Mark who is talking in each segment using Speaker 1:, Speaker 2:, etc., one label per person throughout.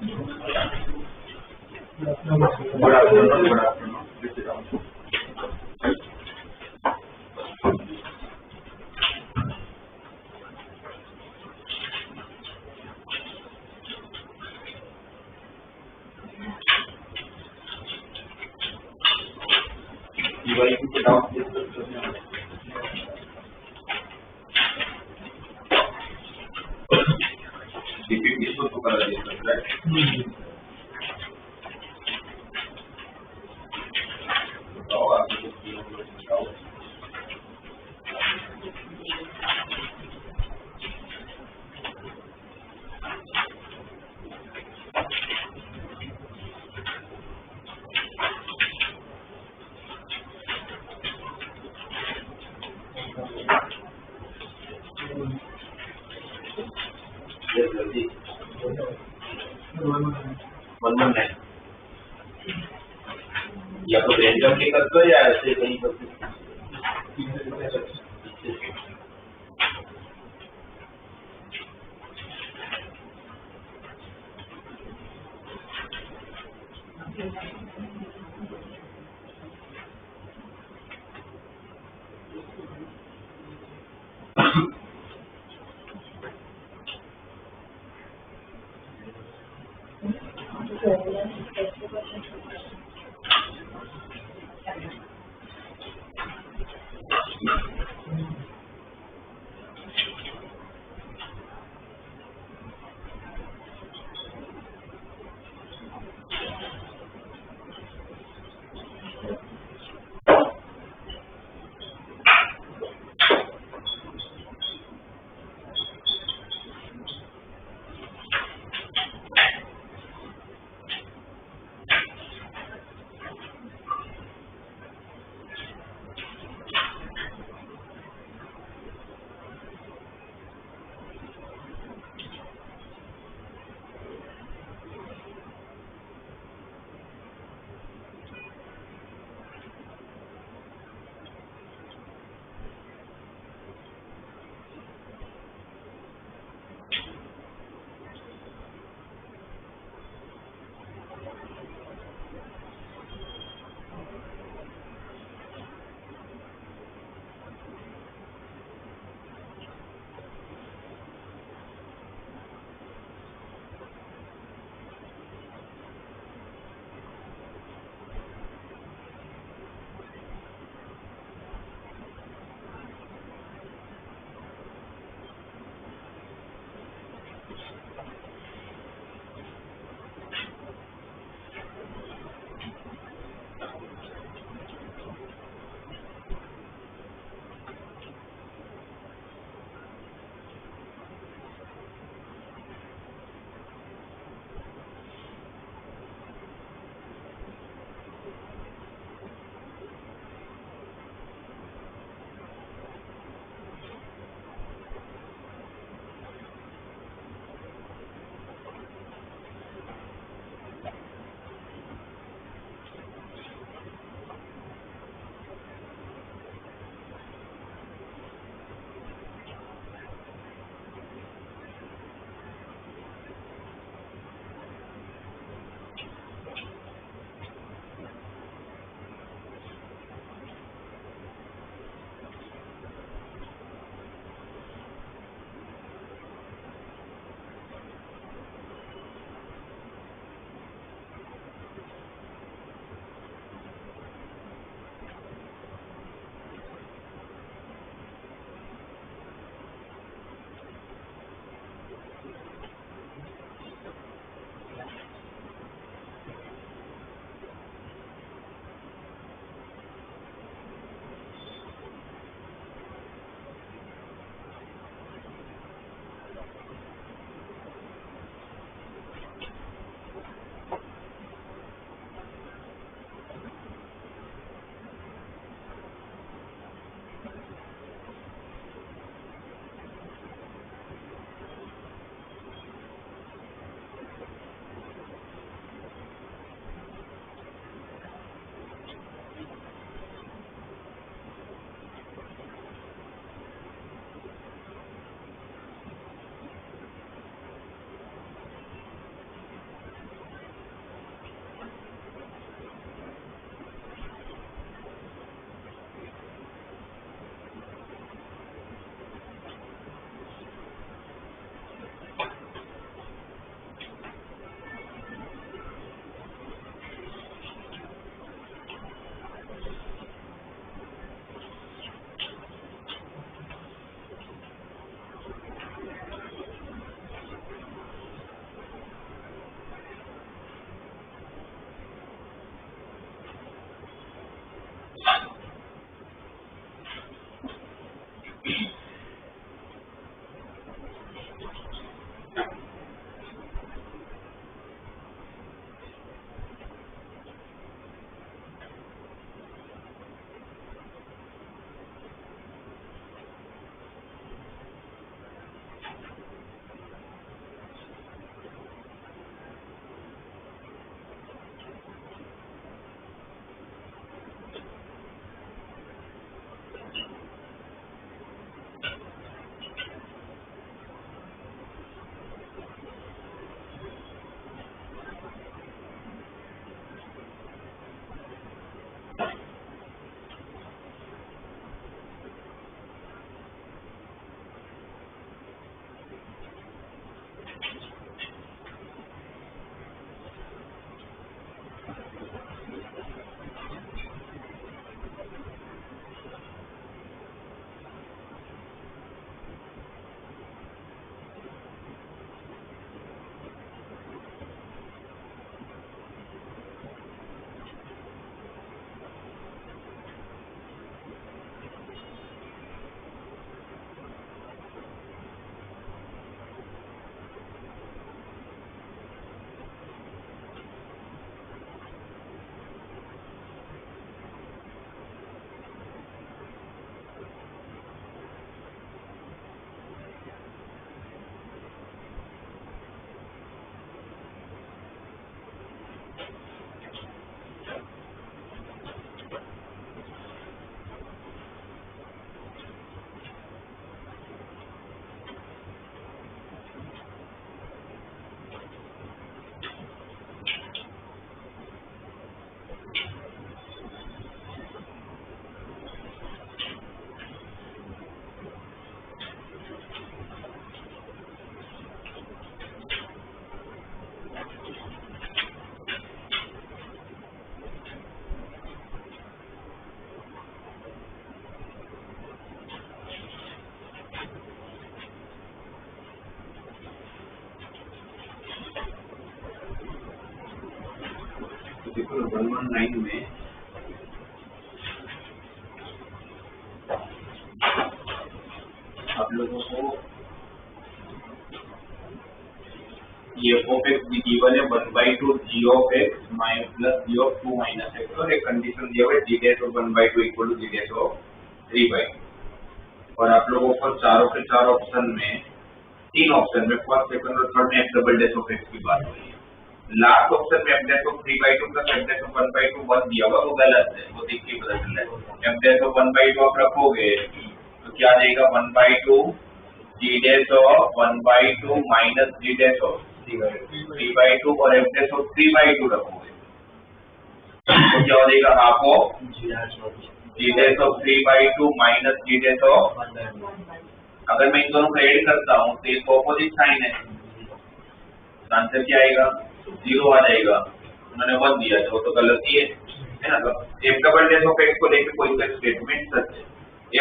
Speaker 1: Good afternoon. Good afternoon. This is Ram. You are able to down this discussion. DPP इसको तो करा दिया था, right? बताओ आपको बताओ. Yes, जल्दी. 119. या तो रेंडम के कर दो या ऐसे कहीं पर देखो 119 में आप लोगों को ये f of x गिवन है 1/2 g of x plus g of 2 minus x और एक कंडीशन दिया हुआ है g dash of 1/2 equal to g dash of 3/2 और आप लोगों को चारों के चार ऑप्शन में तीन ऑप्शन में फर्स्ट सेकंड और थर्ड में f double dash of x की बात हुई है। लास्ट ऑप्शन में f dash of 3/2 plus f dash of 1/2 1 दिया हुआ वो गलत है, वो देख के पता चल रहा है। f dash of 1/2 आप रखोगे तो क्या देगा 1/2 g dash of 1/2 minus g dash of 3/2 और f dash of 3/2 रखोगे तो क्या हो जाएगा half of g dash of 3/2 minus g dash of अगर मैं इन दोनों को ऐड करता हूँ तो एक ऑपोजिट साइन है, आंसर क्या आएगा 0 आ जाएगा। उन्होंने 1 दिया था वो तो गलती है ना। तो f double dash of x को लेकर कोई सा स्टेटमेंट सच है।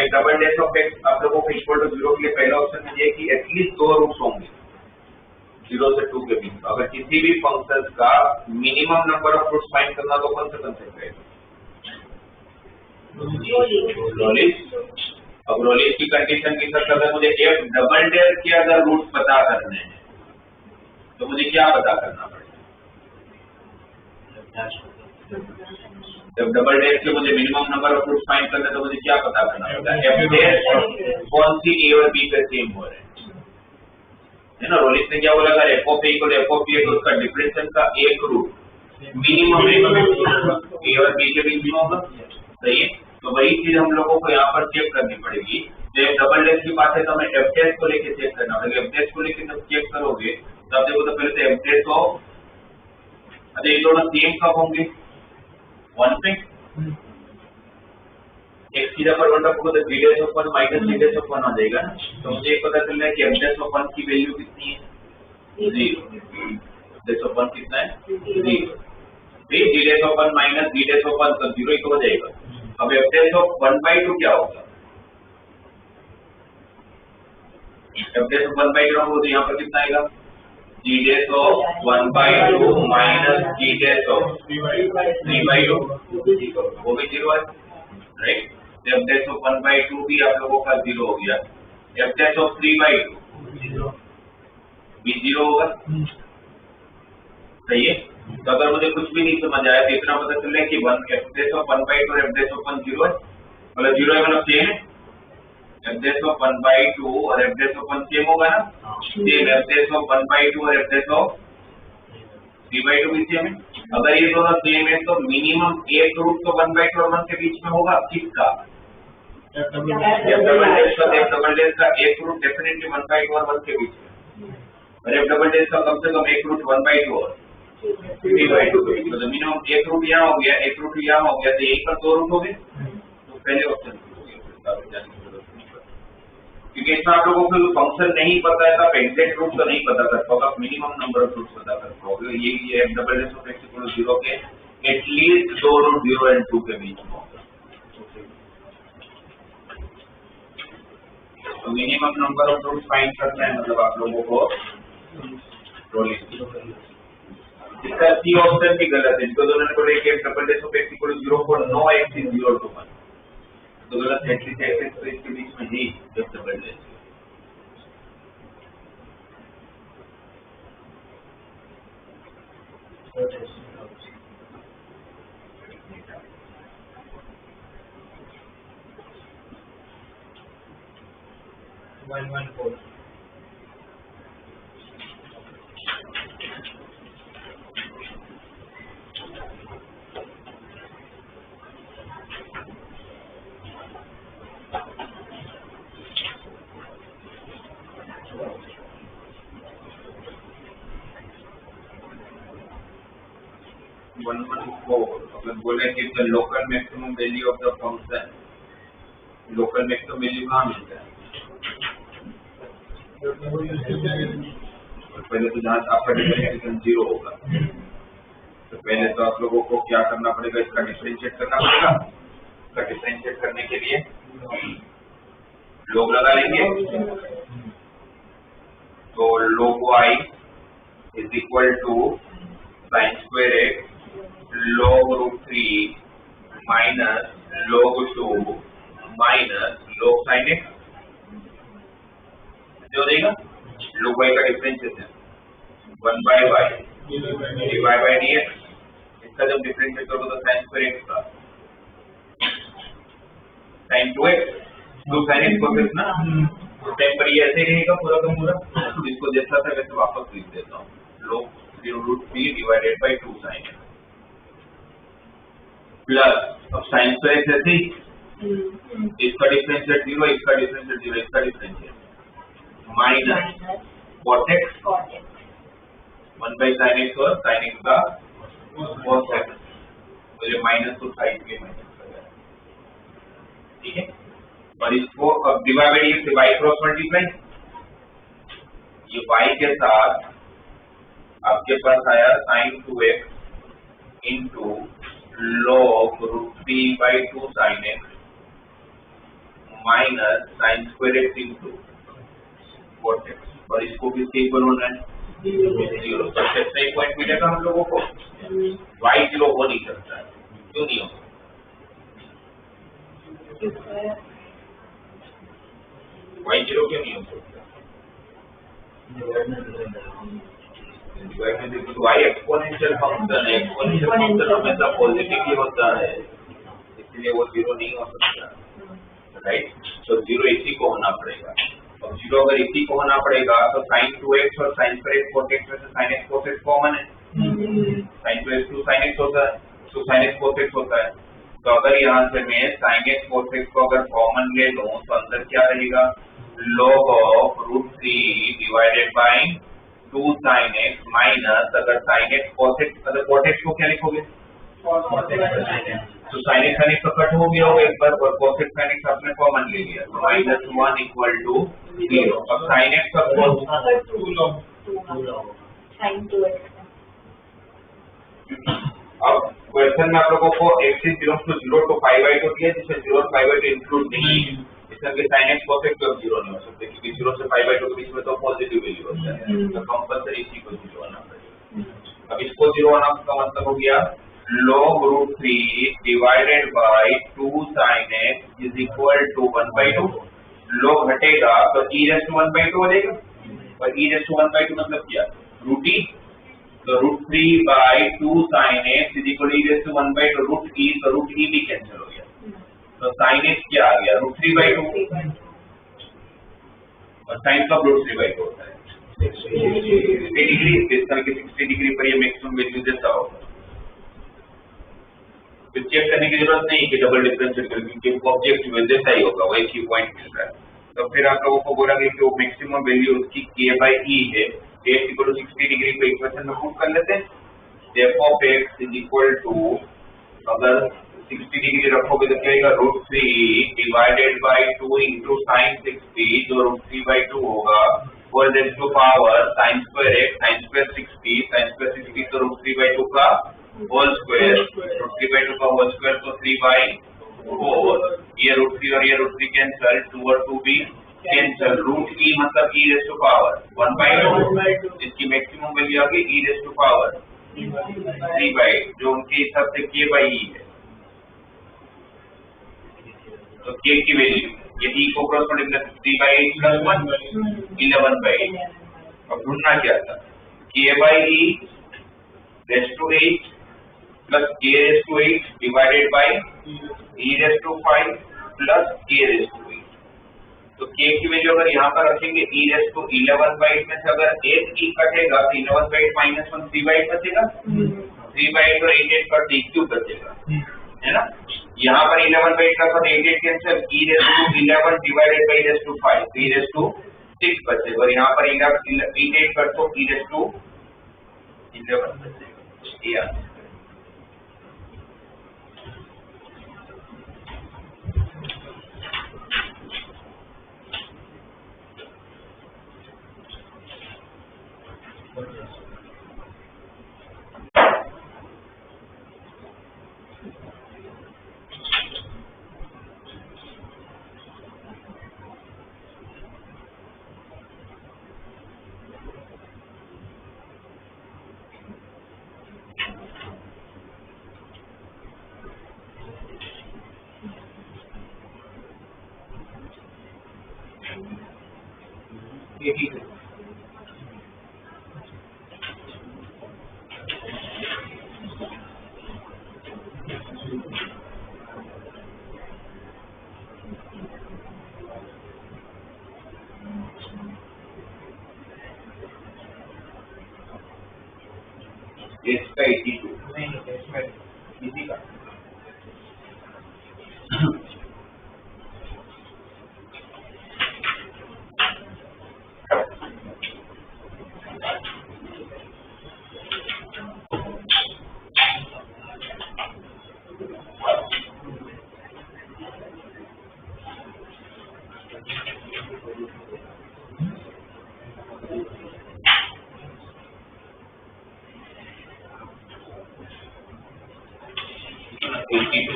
Speaker 1: f double dash of x आप लोगों को इक्वल टू 0 के लिए पहला ऑप्शन में ये कि एटलीस्ट दो रूट्स होंगे 0 से 2 के बीच। अगर किसी भी फंक्शन का minimum number of roots find करना तो कौन सा कंसेप्ट है रोलिस। अब रोलिस की कंडीशन की तरह अगर मुझे f डबल डैश के अगर रूट्स पता करने हैं तो मुझे क्या पता करना पड़ेगा? जब डबल डैश के मुझे minimum number of roots find करना है तो मुझे क्या पता करना पड़ेगा? f डैश कौन सी a और b पे सेम हो रहे हैं, है ना। रोलिस ने क्या बोला अगर f of a equal f of b है तो उसका डिफरेंशियल का एक रूट मिनिमम a और b के बीच में होगा, सही है। तो वही चीज हम लोगों को यहाँ पर चेक करनी पड़ेगी। जब डबल डैश की बात है तो हमें f डैश को लेके चेक करना पड़ेगा। f डैश को लेके जब चेक करोगे तब देखो तो पहले तो f डैश हो, अच्छा ये दोनों सेम कब होंगे 1 पे x की जगह 1 रखोगे तो g dash of 1 minus g dash of 1 आ जाएगा ना। तो मुझे एक पता चल रहा है कि f डैश ऑफ 1 की वैल्यू कितनी है 0, f डैश ऑफ 1 कितना है 0, फिर g dash of 1 minus g dash of 1 तो 0 ही तो हो जाएगा। अब f डैश ऑफ 1/2 क्या होगा? f डैश ऑफ 1/2 रखोगे तो यहाँ पर कितना आएगा g dash of 1/2 minus g dash of 3/2 वो भी 0 है, राइट। f डैश ऑफ 1/2 भी आप लोगों का 0 हो गया। f डैश ऑफ 3/2 भी 0 होगा, सही है। तो अगर मुझे कुछ भी नहीं समझ आया तो इतना पता चल रहा है कि f डैश ऑफ 1/2 और f डैश ऑफ 1 0 है, मतलब 0 है मतलब सेम है। f डैश ऑफ 1/2 और f डैश ऑफ 1 सेम होगा ना, सेम f डैश ऑफ 1/2 और f डैश ऑफ 3/2 भी सेम है। अगर ये दोनों सेम है तो मिनिमम एक रूट तो 1/2 और 1 के बीच में होगा, किसका? f डबल डैश का एक रूट डेफिनेटली 1/2 और 1 के बीच में, और f डबल डैश का कम से कम एक रूट 1/2 और 3/2 के बीच में। तो मिनिमम एक रूट यहाँ हो गया, एक रूट यहाँ हो गया, तो यही पर दो रूट हो गए, तो पहले ऑप्शन हो गया, क्योंकि इसमें आप लोगों को फंक्शन नहीं पता है तो आप एग्जैक्ट रूट तो नहीं पता कर पाओगे, आप मिनिमम नंबर ऑफ रूट्स पता कर पाओगे। ये f double dash of x equal to 0 के एटलीस्ट दो रूट 0 और 2 के बीच में होगा। तो minimum number of roots find करना है, मतलब आप लोगों को रोलिस इसका सी ऑप्शन भी गलत है, जिसको दोनों ने बोले कि f double dash of x equal to 0 for no x in 0 to 1, तो गलत है। एटलीस्ट x तो इसके बीच में ही f डबल डैश
Speaker 2: 114
Speaker 1: अगर बोले कि the local maximum value of the function, local maximum value कहाँ मिलता है? पहले तो जहाँ आपका डिफरेंशिएशन 0 होगा, तो पहले तो आप लोगों को क्या करना पड़ेगा, इसका डिफरेंशिएट करना पड़ेगा। इसका डिफरेंशिएट करने के लिए लोग लगा लेंगे, तो log y is equal to sin square x log root 3 minus log 2 minus log sin x जो देगा log y का differentiation 1 by y dy by dx, इसका जब डिफरेंशिएट करोगे तो sin square x का sin 2x तो sin x cos x ना, तो टेम्पररी ऐसे ही रहेगा पूरा का पूरा, तो इसको जैसा था वैसे वापस लिख देता हूँ log 0 root 3 divided by 2 sin x plus अब sin square x ऐसे ही इसका डिफरेंशिएट 0, इसका डिफरेंशिएट 0, इसका differentiate minus cot x 1 by sin x और sin x का cos x, तो ये माइनस तो था इसलिए माइनस कर दिया, ठीक है। और इसको अब डिवाइड बाय dx से y क्रॉस मल्टीप्लाई, ये y के साथ आपके पास आया sin 2x into log root 3 by 2 sin x minus sin square x into cot x, और इसको भी सेम बनाना है 0, सबसे सही पॉइंट मिलेगा हम लोगों को, y 0 हो नहीं सकता है, क्यों नहीं हो सकता? y 0 क्यों नहीं हो सकता? तो y एक्सपोनेंशियल फंक्शन है, एक्सपोनेंशियल फंक्शन हमेशा पॉजिटिव ही होता है, इसलिए वो 0 नहीं हो सकता, राइट। तो 0 इसी को होना पड़ेगा, अब 0 अगर इसी को होना पड़ेगा तो sin 2x और sin square x cot x में से sin x cos x common है, sin 2x to sin x होता है, तो sin x cos x होता है, तो अगर यहाँ से मैं sin x cos x को अगर कॉमन ले लूं तो अंदर क्या रहेगा log of root 3 divided by 2 sin x minus अगर sin x cos x, अगर cot x को क्या लिखोगे तो sin x sin x तो कट हो गया होगा एक बार, और cos x sin x आपने कॉमन ले लिया तो -1 इक्वल टू 0, अब sin x का cos 2 log
Speaker 3: sin 2x,
Speaker 1: अब क्वेश्चन में आप लोगों को x is belongs to 0 to pi by 2 दिया, जिसमें 0 और pi by 2 इंक्लूड नहीं है, इसलिए sin x cos x तो 0 नहीं हो सकते क्योंकि 0 से pi by 2 के बीच में तो पॉजिटिव वैल्यू होता है, तो कंपल्सरी इसी को 0 होना पड़ेगा। अब इसको 0 होना का मतलब हो गया log root 3 divided by 2 sin x is equal to 1 by 2, log हटेगा तो e raised to 1 by 2 हो जाएगा, और e raised to 1 by 2 मतलब क्या root e, तो root 3 by 2 sin x is equal to e raised to 1 by 2 root e, तो root e भी कैंसिल हो गया, तो sin x क्या आ गया root 3 by 2, और sin का root 3 by 2 होता है 60 डिग्री, इस तरह के 60 डिग्री पर ये मैक्सिमम वैल्यू जैसा होगा, तो चेक करने की जरूरत नहीं कि डबल डिफरेंशिएट करके, क्योंकि ऑब्जेक्ट में जैसा ही होगा वही की पॉइंट मिल रहा है। तो फिर आप लोगों को बोला कि वो मैक्सिमम वैल्यू उसकी k by e है, x इक्वल टू 60 डिग्री को इक्वेशन में पुट कर लेते हैं, f of x is equal to अगर 60 डिग्री रखोगे तो क्या आएगा √3 डिवाइडेड बाय 2 into sin 60 जो √3 by 2 होगा, और raise to power sin square x sin square 60 तो √3 by 2 का होल स्क्वायर, √3 by 2 का होल स्क्वायर तो 3 by 4, ये √3 और ये √3 कैंसिल, 2 और 2 भी कैंसिल, रूट e मतलब e raise to power 1 by 2, इसकी मैक्सिमम वैल्यू आ गई e raise to power 3 by, जो उनके हिसाब से k by e है, तो k की वैल्यू ये e को cross multiply 3 by 8 plus 1 11 by 8, अब ढूंढना क्या था k by e raise to 8 plus k raised to 8 divided by e raised to 5 plus k raised to 8, तो k की वैल्यू अगर यहाँ पर रखेंगे e raised to 11 by 8 में से अगर 8 e कटेगा तो 11 by 8 minus 1 3 by 8 बचेगा, 3 by 8 और 8 का t क्यूब बचेगा, है ना। यहाँ पर 11 by 8 का साथ 8 cancel, e raised to 11 divided by e raised to 5 तो e raised to 6 बचेगा, और यहाँ पर 8 कर तो e raised to 11 बचेगा,
Speaker 2: 82.
Speaker 1: इसका 82
Speaker 2: नहीं इसमें इजी का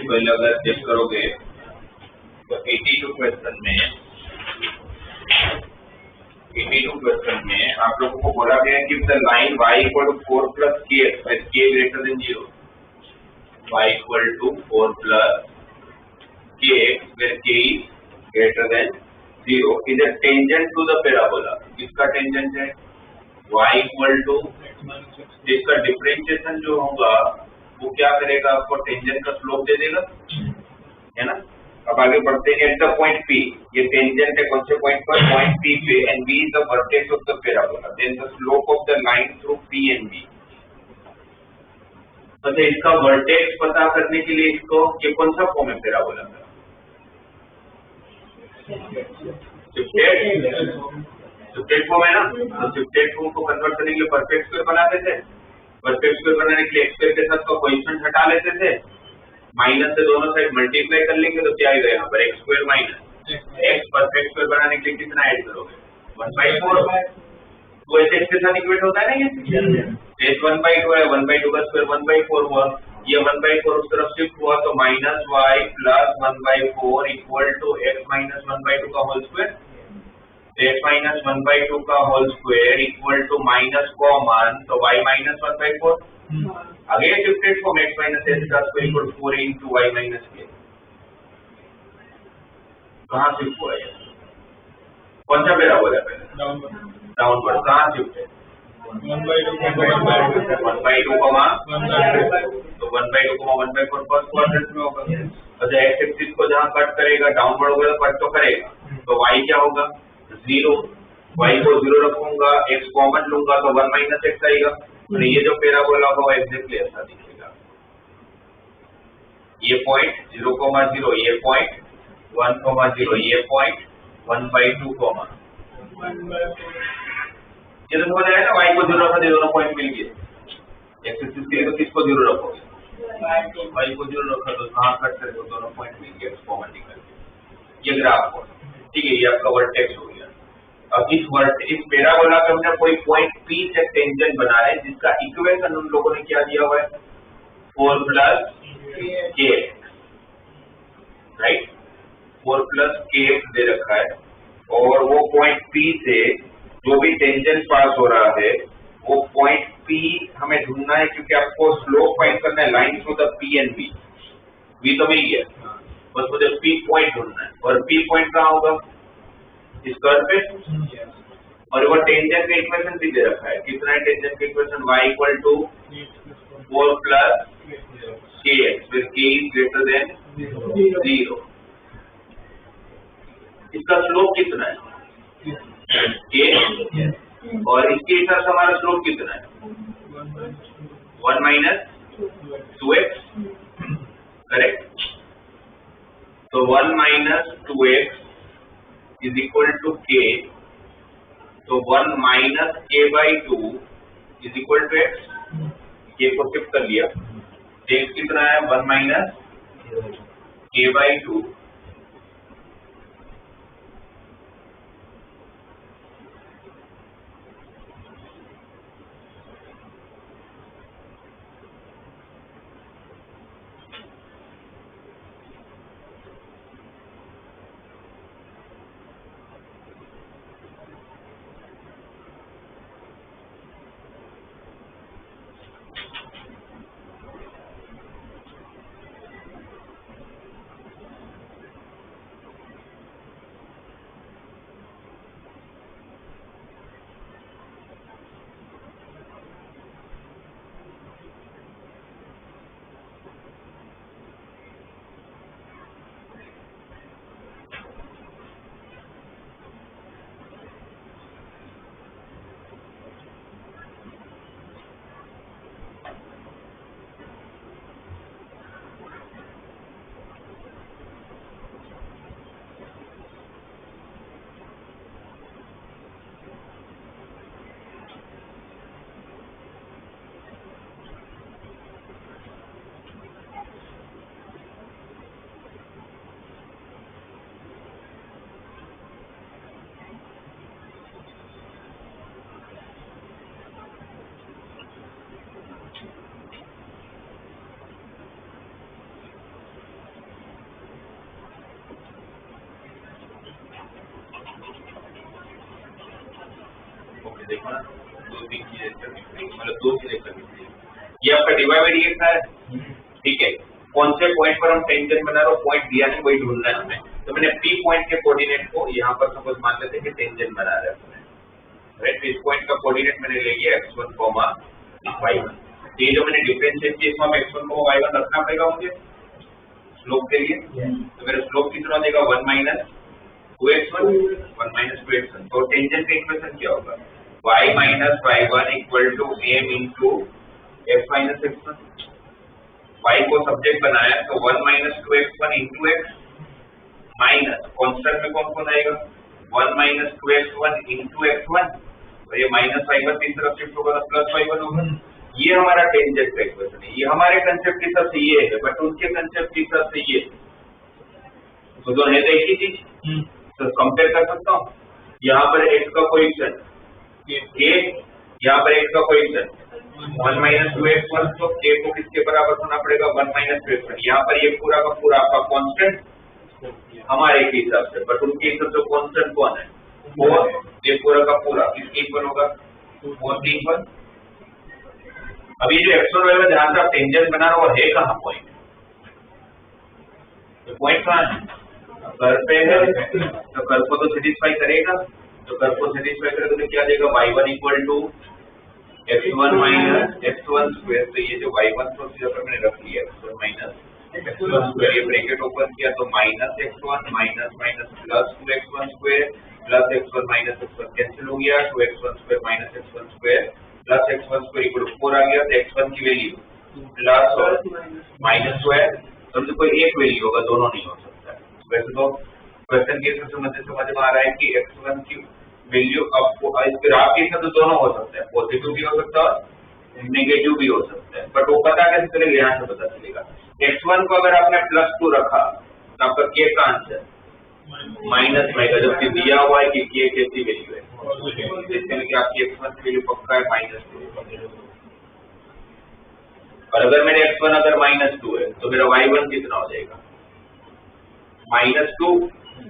Speaker 1: पहले अगर चेक करोगे तो 82 क्वेश्चन में आप लोगों को बोला गया कि the line y equal to 4 plus k where k greater than 0, y equal to 4 plus k where k is greater than 0 is a tangent to the parabola. किसका टेंजेंट है? y इक्वल टू, जिसका differentiation जो होगा वो क्या करेगा, आपको tangent का स्लोप दे देगा, है ना। अब आगे बढ़ते हैं। एट द पॉइंट P, ये टेंजेंट है कौन से पॉइंट पर? पॉइंट P पे, and V is the vertex of the parabola, then the slope of the line through P and V। तो इसका वर्टेक्स पता करने के लिए इसको, ये कौन सा फॉर्म है पैराबोला का? शिफ्टेड फॉर्म है ना। तो शिफ्टेड फॉर्म को कन्वर्ट करने के लिए परफेक्ट स्क्वायर बनाते थे। परफेक्ट स्क्वायर बनाने के लिए एक्स स्क्वायर के साथ का कोएफिशिएंट हटा लेते थे, माइनस से दोनों साइड मल्टीप्लाई कर लेंगे तो क्या आएगा यहाँ पर? X square minus x. Perfect square बनाने के लिए कितना ऐड करोगे? 1/4। तो ऐसे इसके साथ इक्वेट होता है ना, ये 1/2 है, 1/2 का स्क्वायर 1/4 हुआ, ये 1/4 उस तरफ शिफ्ट हुआ तो minus y plus 1/4 equal to x minus 1/2 का होल स्क्वायर। x माइनस 1/2 का whole square equal to minus common तो y minus 1/4। Again shifted form x minus s का square equal to 4 into y minus k। कहाँ shift हुआ है? कौन सा parabola है? पहले डाउनवर्ड। कहाँ शिफ्ट है?
Speaker 2: 1/2
Speaker 1: कमा तो 1/2 1/4 फर्स्ट क्वाड्रेंट में होगा। अच्छा, एक्स एक्सिस को जहाँ कट करेगा डाउनवर्ड होगा तो कट तो करेगा, तो y क्या होगा? 0। y को 0 रखूंगा, x कॉमन लूंगा तो 1 माइनस x आएगा, और ये जो पैराबोला होगा एग्जैक्टली ऐसा दिखेगा। ये पॉइंट 0,0, ये पॉइंट 1,0, ये पॉइंट 1/2, ये तो समझ आया ना। y को 0 रखा, दोनों पॉइंट मिल गए। x एक्सिस के लिए तो किसको 0 रखोगे? y को 0 रखा तो कहाँ कट करेगा, तो दोनों पॉइंट मिल गए, x कॉमन निकल गया। ये ग्राफ हो, ठीक है, ये आपका वर्टेक्स हो गया। अब इस पैराबोला के हमने कोई पॉइंट P से टेंजेंट बना है जिसका इक्वेशन उन लोगों ने क्या दिया हुआ है? 4 plus k, right, 4 plus k दे रखा है, और वो पॉइंट P से जो भी टेंजेंट पास हो रहा है वो पॉइंट P हमें ढूंढना है, क्योंकि आपको स्लोप फाइंड करना है line through the P and V। V तो मिल गया, बस मुझे P पॉइंट ढूंढना है, और P पॉइंट कहाँ होगा? इस कर्व पे। और वो टेंजेंट का इक्वेशन भी दे रखा है। कितना है टेंजेंट का equation? y equal to 4 plus kx, फिर k इज ग्रेटर देन 0। इसका स्लोप कितना है? k, और इसके हिसाब से हमारा स्लोप कितना है? 1 माइनस 2x, करेक्ट। तो 1 minus 2x is equal to k, तो 1 minus k/2 is equal to x। k को शिफ्ट कर लिया, x कितना है? 1 माइनस k/2। देखो ना, 2-3 चीजें करनी पड़ेगी, मतलब 2 चीजें करनी पड़ेगी। ये आपका dy बाई dx है, ठीक है। कौन से पॉइंट पर हम टेंजेंट बना रहे हो, पॉइंट दिया नहीं, वही ढूंढना है हमें। तो मैंने P पॉइंट के कोऑर्डिनेट को यहाँ पर सपोज मान लेते हैं कि टेंजेंट बना रहे हैं, राइट। इस पॉइंट का कोऑर्डिनेट मैंने ले लिया x1, y1। ये जो मैंने डिफरेंशिएट किया इसमें x1, y1 रखना पड़ेगा मुझे स्लोप के लिए। तो मेरा स्लोप कितना देगा 1 माइनस 2x1, 1 माइनस 2x1। तो टेंजेंट का इक्वेशन क्या होगा, y minus y1 equal to m into x minus x1। y को सब्जेक्ट बनाया तो 1 माइनस 2x1 into x minus constant में कौन कौन आएगा 1 माइनस 2x1 इंटू x1, और ये माइनस y1 तीन तरफ शिफ्ट होगा तो प्लस y1 होगा। ये हमारा टेंजेंट का इक्वेशन है। ये हमारे कंसेप्ट के हिसाब से ये है, बट उनके कंसेप्ट के हिसाब से ये, तो दोनों है तो एक ही चीज, तो कंपेयर कर सकता हूँ। यहाँ पर x का कोएफिशिएंट k, यहाँ पर x का कोएफिशिएंट 1 माइनस 2x1, तो k को किसके बराबर होना पड़ेगा 1 माइनस 2x1। यहाँ पर ये पूरा का पूरा आपका कांस्टेंट हमारे के हिसाब से, बट उनके हिसाब से कांस्टेंट कौन है 4, ये पूरा का पूरा किसके इक्वल होगा 4 के इक्वल। अभी जो x1 y1 ध्यान से आप टेंजेंट बना रहे हो है कहाँ पॉइंट, तो पॉइंट कहाँ है कर्व पे है, तो कर्व को तो सेटिस्फाई करेगा, तो कर्व को सेटिस्फाई करेगा तो क्या देगा y1 equal to x1 minus x1 square. तो ये जो y1 तो सीधा पर मैंने रख लिया x1 माइनस x1 स्क्वायर, ये ब्रैकेट ओपन किया तो minus x1 minus minus plus 2x1 square plus x1 minus x1 cancel हो गया, 2x1 स्क्वायर minus x1 square plus x1 square equal to 4 आ गया। तो x1 की वैल्यू प्लस और माइनस स्क्वायर, तो कोई एक वैल्यू होगा, दोनों नहीं हो सकता। वैसे तो क्वेश्चन के समझ में आ रहा है कि x1 की वैल्यू अब इस ग्राफ के हिसाब से दोनों हो सकता है, पॉजिटिव भी हो सकता है नेगेटिव भी हो सकता है, बट वो पता कैसे चलेगा, यहाँ से पता चलेगा। x1 को अगर आपने +2 रखा तो आपका k का आंसर माइनस आएगा, जबकि दिया हुआ है कि k कैसी वैल्यू है, जैसे में कि आपकी x1 की वैल्यू पक्का है -2। और अगर मेरे x1 अगर -2 है तो मेरा y1 कितना हो जाएगा -2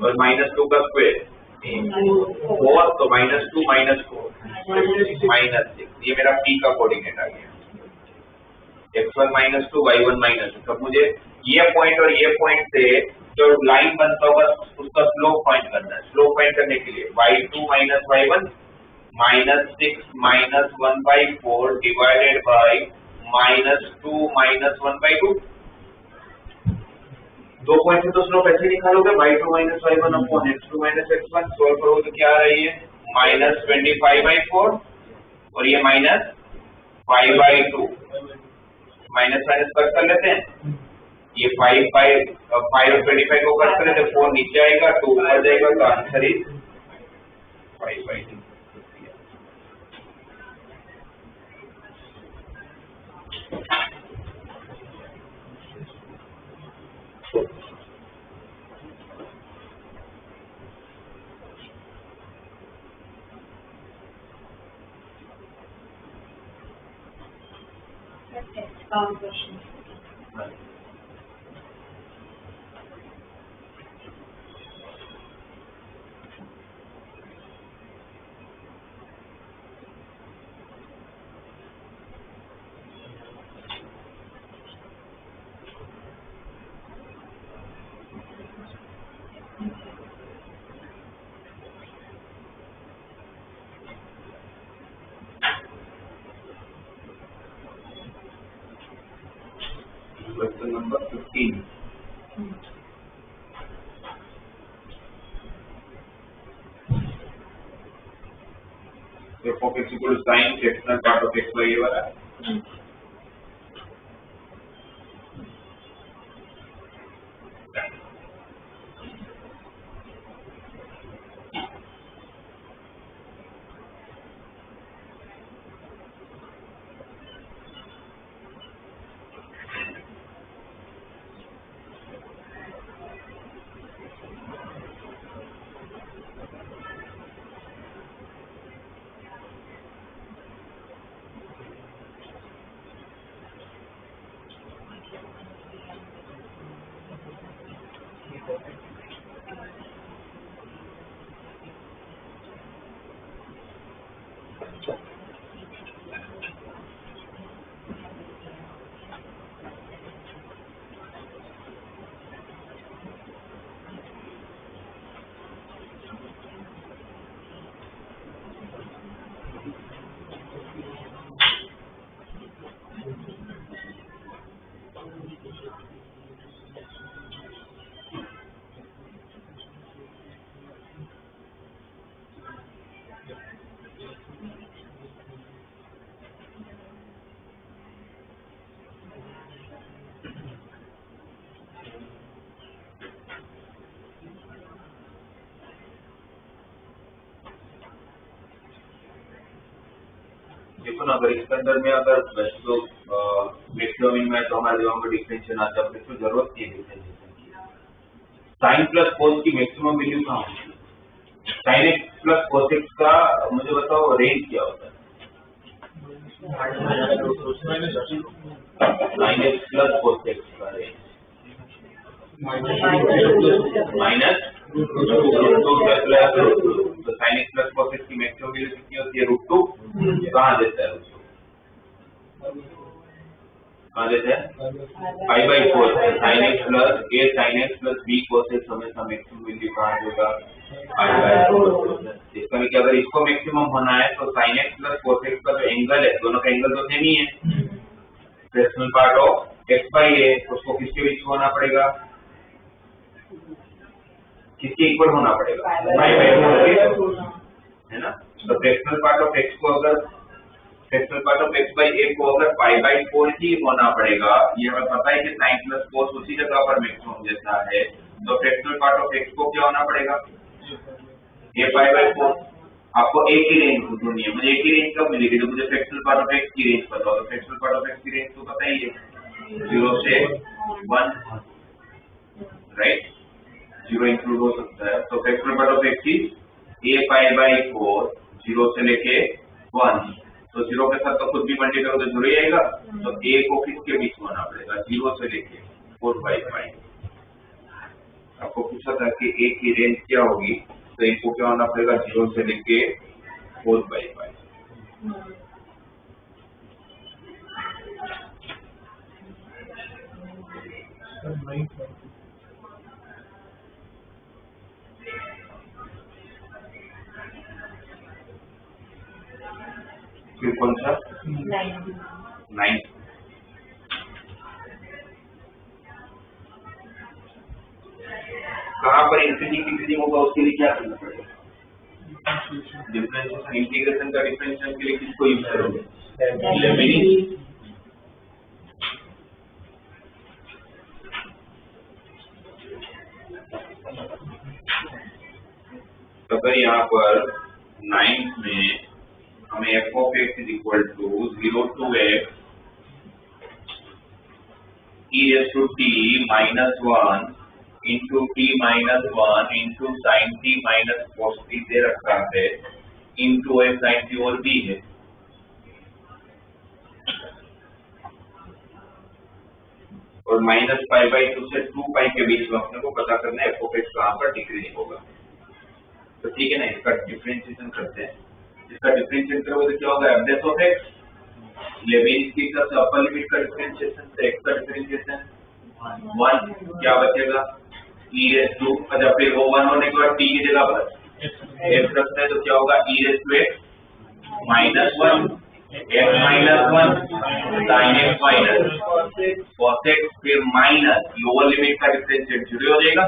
Speaker 1: और -2 का स्क्वायर 4, तो -2 -4 -6, ये मेरा p का कोऑर्डिनेट आ गया। x1 -2 y1 -2। तब मुझे ये पॉइंट और ये पॉइंट से जो लाइन बनता होगा उसका स्लोप फाइंड करना है। स्लोप फाइंड करने के लिए y2 minus y1 -6 -1/4 divided by -2 -1/2। दो पॉइंट से तो स्लोप ऐसे निकालोगे y2 minus y1 upon x2 minus x1, solve करोगे तो क्या आ रही है -25/4 और ये -5/2। माइनस माइनस कट कर लेते हैं, ये 5 और 25 को कट करें तो 4 नीचे आएगा, 2 ऊपर जाएगा, तो answer is 5/2।
Speaker 3: Question.
Speaker 1: Question number 15. f of x equal to sin fractional part of x by a वाला। देखो ना, अगर इसके अंदर में अगर तो मैक्सिमम में तो हमारे दिमाग में डिफरेंशिएशन आता है, तो जरूरत नहीं है डिफरेंशिएशन की। साइन प्लस कोस की मैक्सिमम वैल्यू कहाँ होती है? Sign x plus cos x का मुझे बताओ रेंज क्या होता है? Sign x plus cos x का रेंज माइनस तो sign x plus cos x की मैक्सिमम वैल्यू कितनी होती है? √2। कहाँ देता है √2? कहाँ देता है? π/4 sine x plus a sine x plus b cos x हमेशा मैक्सिमम वैल्यू कहाँ देगा? π/4। इसका मतलब अगर इसको मैक्सिमम होना है तो sign x plus cos x का जो एंगल है, दोनों का एंगल तो सेम ही है। फ्रैक्शनल पार्ट ऑफ x/a उसको किसके बीच में होना पड़ेगा? किसके इक्वल होना पड़ेगा? π/4 के, है ना? तो फ्रैक्शनल पार्ट ऑफ x को अगर x/a को अगर π/4 ही होना पड़ेगा, ये हमें पता है कि साइन प्लस कोस उसी जगह पर मैक्सिमम देता है, तो फ्रैक्शनल पार्ट ऑफ x को क्या होना पड़ेगा? a π/4। आपको a की रेंज ढूंढनी है, मुझे a की रेंज कब मिलेगी? जब मुझे फ्रैक्शनल पार्ट ऑफ x की रेंज पता हो। तो फ्रैक्शनल पार्ट ऑफ x की रेंज तो पता ही है, 0 से 1, राइट? 0 इंक्लूड हो सकता है, तो fractional part of x is a π/4 0 से लेके 1। तो 0 के साथ तो कुछ भी मल्टीप्लाई करो तो 0 ही आएगा। तो a को किसके बीच में होना पड़ेगा? 0 से लेके 4/5। आपको पूछा था कि a की रेंज क्या होगी, तो a को क्या होना पड़ेगा? 0 से लेके 4/5। फिर कौन सा? 9। कहाँ पर इंक्रीजिंग होगा उसके लिए क्या करना पड़ेगा? डिफरेंशिएशन, इंटीग्रेशन का डिफरेंशिएशन के लिए किसको यूज करोगे? लेबनिज़। अगर यहाँ पर 9th में हमें f of x is equal to 0 to x e raised to t minus 1 into t minus 1 into sin t minus cos t दे रखा है into a sin t और b है। और -π/2 से 2π के बीच में अपने को पता करना है f of x कहाँ पर डिक्रीजिंग होगा। तो ठीक है ना, इसका डिफरेंशिएशन करते हैं। इसका डिफरेंशिएशन करोगे तो क्या होगा? f of x लेबनिज़ की तरफ से अपर लिमिट का डिफरेंशिएशन से x का डिफरेंशिएशन 1 क्या बचेगा? e raised to, अच्छा फिर वो 1 होने के बाद t की जगह पर x रखते हैं तो क्या होगा? e raised to x -1 x -1 sin x minus cos x फिर माइनस लोअर लिमिट का डिफरेंशिएशन 0 हो जाएगा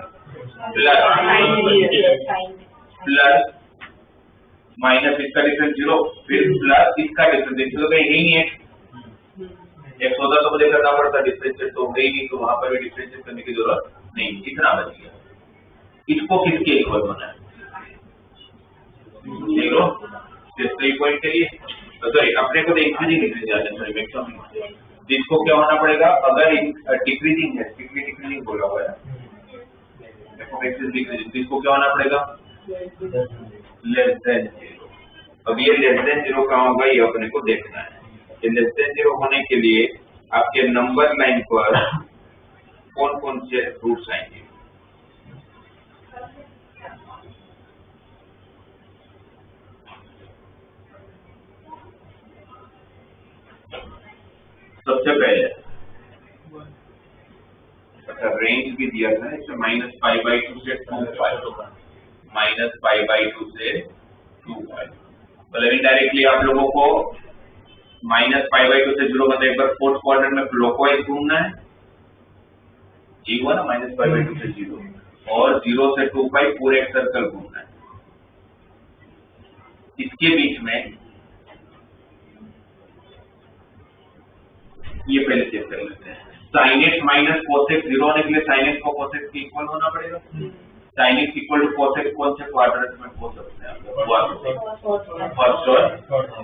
Speaker 1: प्लस माइनस इसका डिफरेंस 0 फिर प्लस इसका डिफरेंस तो कहीं नहीं है। x होता तो मुझे करना पड़ता डिफरेंशिएट, तो है ही नहीं, तो वहां पर भी डिफरेंशिएट करने की जरूरत नहीं। कितना बच गया? इसको किसके इक्वल होना है? 0 जिसको इक्वल के लिए सॉरी अपने को तो इंक्रीजिंग डिक्रीजिंग जाना है, सॉरी मैक्सिमम। जिसको क्या होना पड़ेगा? अगर डिक्रीजिंग है, स्ट्रिक्टली डिक्रीजिंग बोला हुआ है f of x is decreasing, जिसको क्या होना पड़ेगा? Less than 0। अब ये लेस देन 0 कहाँ होगा ये अपने को देखना है। ये लेस देन 0 होने के लिए आपके नंबर लाइन पर कौन कौन से रूट्स आएंगे? सबसे पहले अच्छा रेंज भी दिया था इसमें -π/2 से 2π होगा, -π/2 से 2π। तो लेकिन डायरेक्टली आप लोगों को -π/2 से 0 मतलब एक बार फोर्थ क्वाड्रेंट में क्लॉकवाइज घूमना है, ठीक हुआ ना? -π/2 से 0 और 0 से 2π पूरे एक सर्कल घूमना है। इसके बीच में ये पहले चेक कर लेते हैं। sin x minus cos x 0 होने के लिए sin x को cos x के इक्वल होना पड़ेगा। sin x equal to cos x कौन से क्वाड्रेंट में हो सकते हैं? फर्स्ट और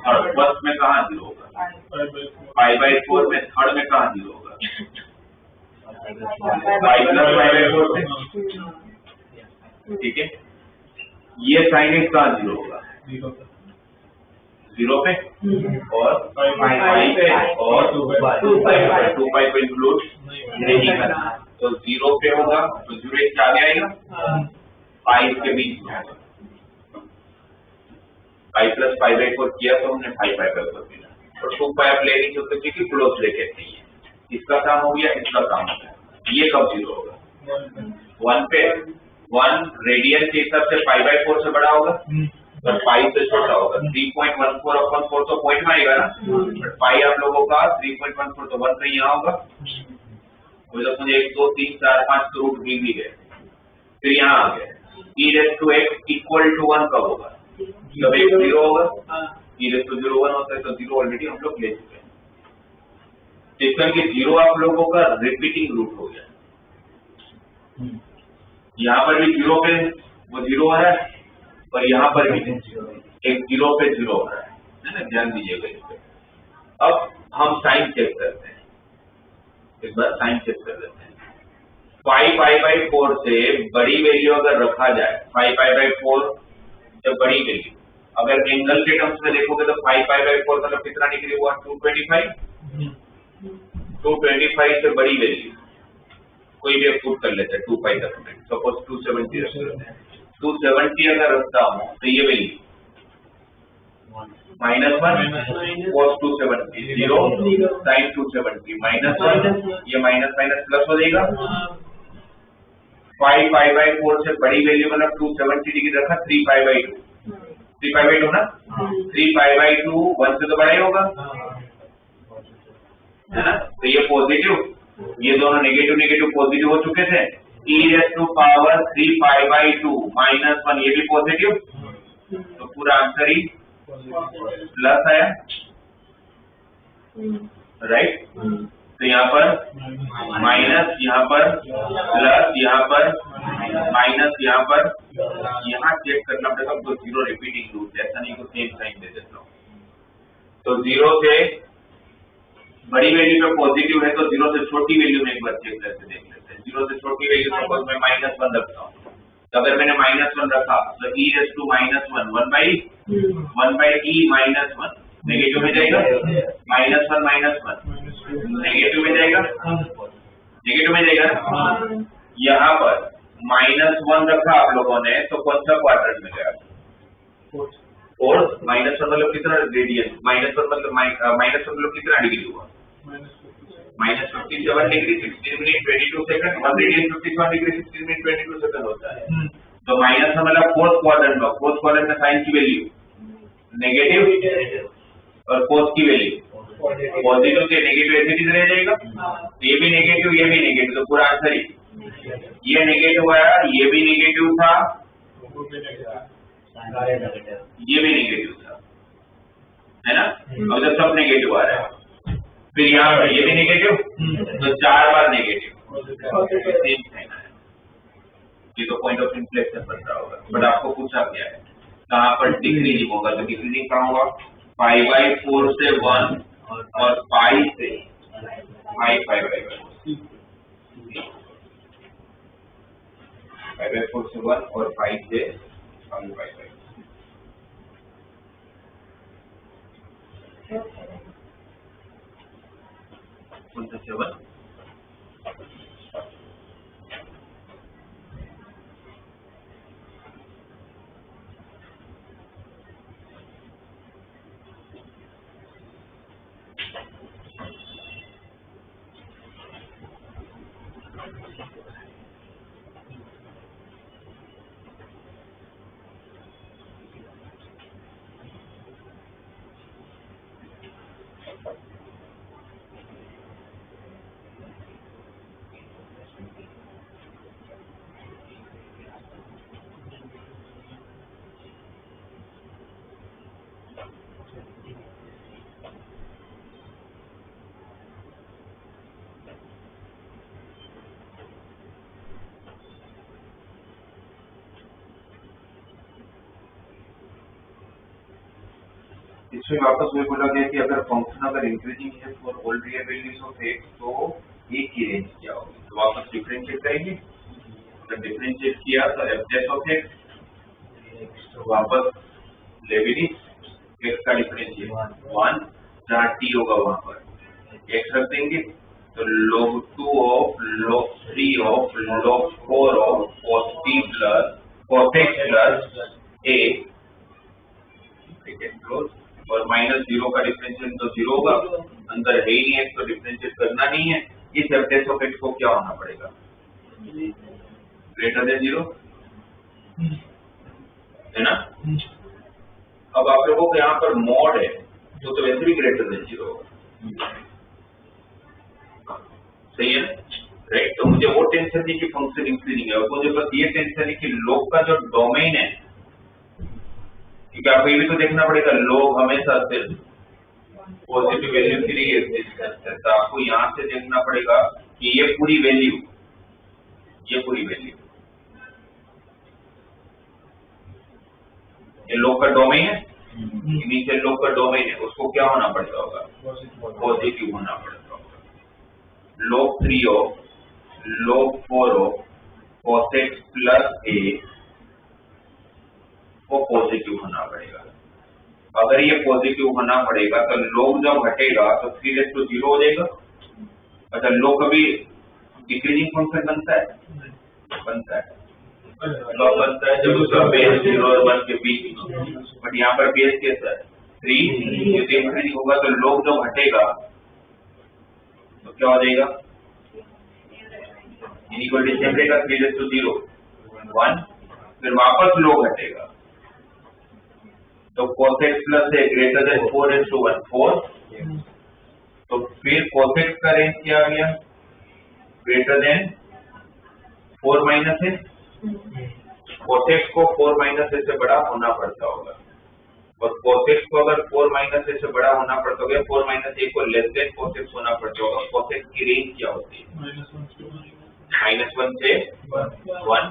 Speaker 1: थर्ड। फर्स्ट में कहाँ 0 होगा? 5/4 में। थर्ड में कहाँ 0 होगा? 5 + 5/4 में। ठीक है, ये sin x कहाँ 0 होगा? 0 पे और 5 पे और 2 को इंक्लूड नहीं करना, तो 0 पे होगा, तो 0 एक आगे आएगा, 5 के बीच में होगा। 5 + 5/4 किया तो हमने 5/4 मिला, और 2 आप ले नहीं सकते क्योंकि क्लोज ब्रैकेट नहीं है। इसका काम हो गया, इसका काम हो गया। ये कब 0 होगा? 1 पे। 1 रेडियन के हिसाब से 5/4 से बड़ा होगा और 5 से छोटा होगा। 3.14/4 तो पॉइंट में आएगा ना, बट 5 आप लोगों का 3.14 तो 1 कहीं यहाँ होगा। तो मुझे 1 2 3 4 5 तो रूट मिल भी गए। फिर यहाँ आ गया e⁻x = 1 कब होगा? जब x 0 होगा। e⁻0 1 होता है, तो 0 ऑलरेडी हम लोग ले चुके हैं। सिस्टम की 0 आप लोगों का रिपीटिंग रूट हो गया। यहाँ पर भी 0 पे वो 0 है और यहाँ पर भी एक 0 पे 0 हो रहा है ना, ध्यान दीजिएगा इस पे। अब हम साइन चेक करते हैं, एक बार साइन चेक कर लेते हैं। 5/4 से बड़ी वैल्यू अगर रखा जाए, 5/4 जब बड़ी वैल्यू, अगर एंगल के टर्म्स में देखोगे तो 5/4 मतलब कितना डिग्री हुआ? 225। 225 से बड़ी वैल्यू कोई भी पुट कर लेते हैं 2π तक में, सपोज 270 रख लेते हैं। 270 अगर रखता हूँ तो ये वैल्यू -1 cos 270 0 sin 270 -1, ये माइनस माइनस प्लस हो जाएगा। 5/4 से बड़ी वैल्यू मतलब 270 डिग्री रखा, 3π/2 3π/2 ना, 3π/2 1 से तो बड़ा ही होगा, है ना। तो ये पॉजिटिव, ये दोनों नेगेटिव नेगेटिव पॉजिटिव हो चुके थे। e⁻3π/2 -1 ये भी पॉजिटिव, तो पूरा आंसर ही प्लस आया, राइट। तो यहाँ पर माइनस, यहाँ पर प्लस, यहाँ पर माइनस, यहाँ पर, यहाँ चेक करना पड़ेगा तो 0 रिपीटिंग रूट, ऐसा नहीं को सेम साइन दे देता हूँ। तो 0 से बड़ी वैल्यू पे पॉजिटिव है, तो 0 से छोटी वैल्यू में एक बार चेक करके देख लेते हैं। 0 से छोटी वैल्यू सपोज मैं -1 रखता हूँ, तो अगर मैंने -1 रखा तो e⁻1 1/e-1 नेगेटिव में जाएगा, -1 नेगेटिव में जाएगा, नेगेटिव में जाएगा। यहाँ पर -1 रखा आप लोगों ने, तो कौन सा क्वाड्रेंट में गया? फोर्थ। -1 मतलब कितना रेडियन, -1 मतलब कितना डिग्री हुआ? -57 degree 16 minute 22 second, 1 radian 57 degree 16 minute 22 second होता है। तो माइनस का मतलब फोर्थ क्वाड्रेंट में, फोर्थ क्वाड्रेंट में साइन की वैल्यू नेगेटिव और कोस की वैल्यू पॉजिटिव से नेगेटिव ऐसे रह जाएगा। ये भी नेगेटिव, ये भी नेगेटिव, तो पूरा आंसर ही ये नेगेटिव आया, ये भी नेगेटिव था, ये भी नेगेटिव था, है ना। अब जब सब नेगेटिव आ रहा है, फिर यहाँ पर ये भी नेगेटिव, तो 4 बार नेगेटिव, सेम साइन आया। ये तो पॉइंट ऑफ इन्फ्लेक्शन बन रहा होगा, बट आपको पूछा क्या है कहाँ पर डिक्रीजिंग होगा, तो डिक्रीजिंग कहाँ होगा? 5/4 से 1 और 5 से 5/4 से 1 और 5 से 5/4 7। इसमें वापस वही बोला गया कि अगर फंक्शन अगर इंक्रीजिंग है for all real values of x तो एक की रेंज क्या होगी, तो वापस डिफरेंशिएट करेंगे। अगर डिफरेंशिएट किया तो f ऑफ x, तो वापस लेविनिस x का डिफरेंशिएट 1, जहाँ t होगा वहां पर x रख देंगे, तो log 2 of log 3 of log 4 of cos t plus cos x plus a close, और -0 का डिफरेंशिएट तो 0 होगा, अंदर है ही नहीं है तो डिफरेंशिएट करना नहीं है। इस f ऑफ x को क्या होना पड़ेगा, ग्रेटर देन 0 है ना। अब आप लोगों को यहाँ पर मॉड है तो वैसे भी ग्रेटर देन 0 होगा, सही है ना, राइट। तो मुझे वो टेंशन नहीं कि फंक्शन इंक्रीजिंग है, और मुझे बस ये टेंशन है कि लॉग का जो डोमेन है, क्योंकि आपको ये भी तो देखना पड़ेगा लॉग हमेशा सिर्फ पॉजिटिव वैल्यू के लिए एग्जिस्ट करता है, तो आपको यहाँ से देखना पड़ेगा कि ये पूरी वैल्यू ये लॉग का डोमेन है, इनिशियल लॉग का डोमेन है, उसको क्या होना पड़ता होगा, पॉजिटिव होना पड़ता होगा। log 3 of log 4 of cos x plus a को पॉजिटिव होना पड़ेगा। अगर ये पॉजिटिव होना पड़ेगा तो log जब हटेगा तो 3 हो जाएगा। अच्छा, log कभी डिक्रीजिंग फंक्शन बनता है log बनता है जब उसका बेस 0 और 1 के बीच में, बट यहाँ पर बेस कैसा है 3, यदि इंक्रीजिंग होगा तो log जब हटेगा तो क्या हो जाएगा, इनइक्वालिटी सेम रहेगा 3 1, फिर वापस log हटेगा तो cos x plus a greater than 4:1 4, तो फिर cos x का रेंज क्या आ गया, greater than 4 minus a, cos x को 4 माइनस a से बड़ा होना पड़ता होगा, और cos x को अगर 4 माइनस a से बड़ा होना पड़ता होगा, 4 माइनस a को लेस देन cos x होना पड़ता होगा। cos x की रेंज क्या होती है, -1 से 1,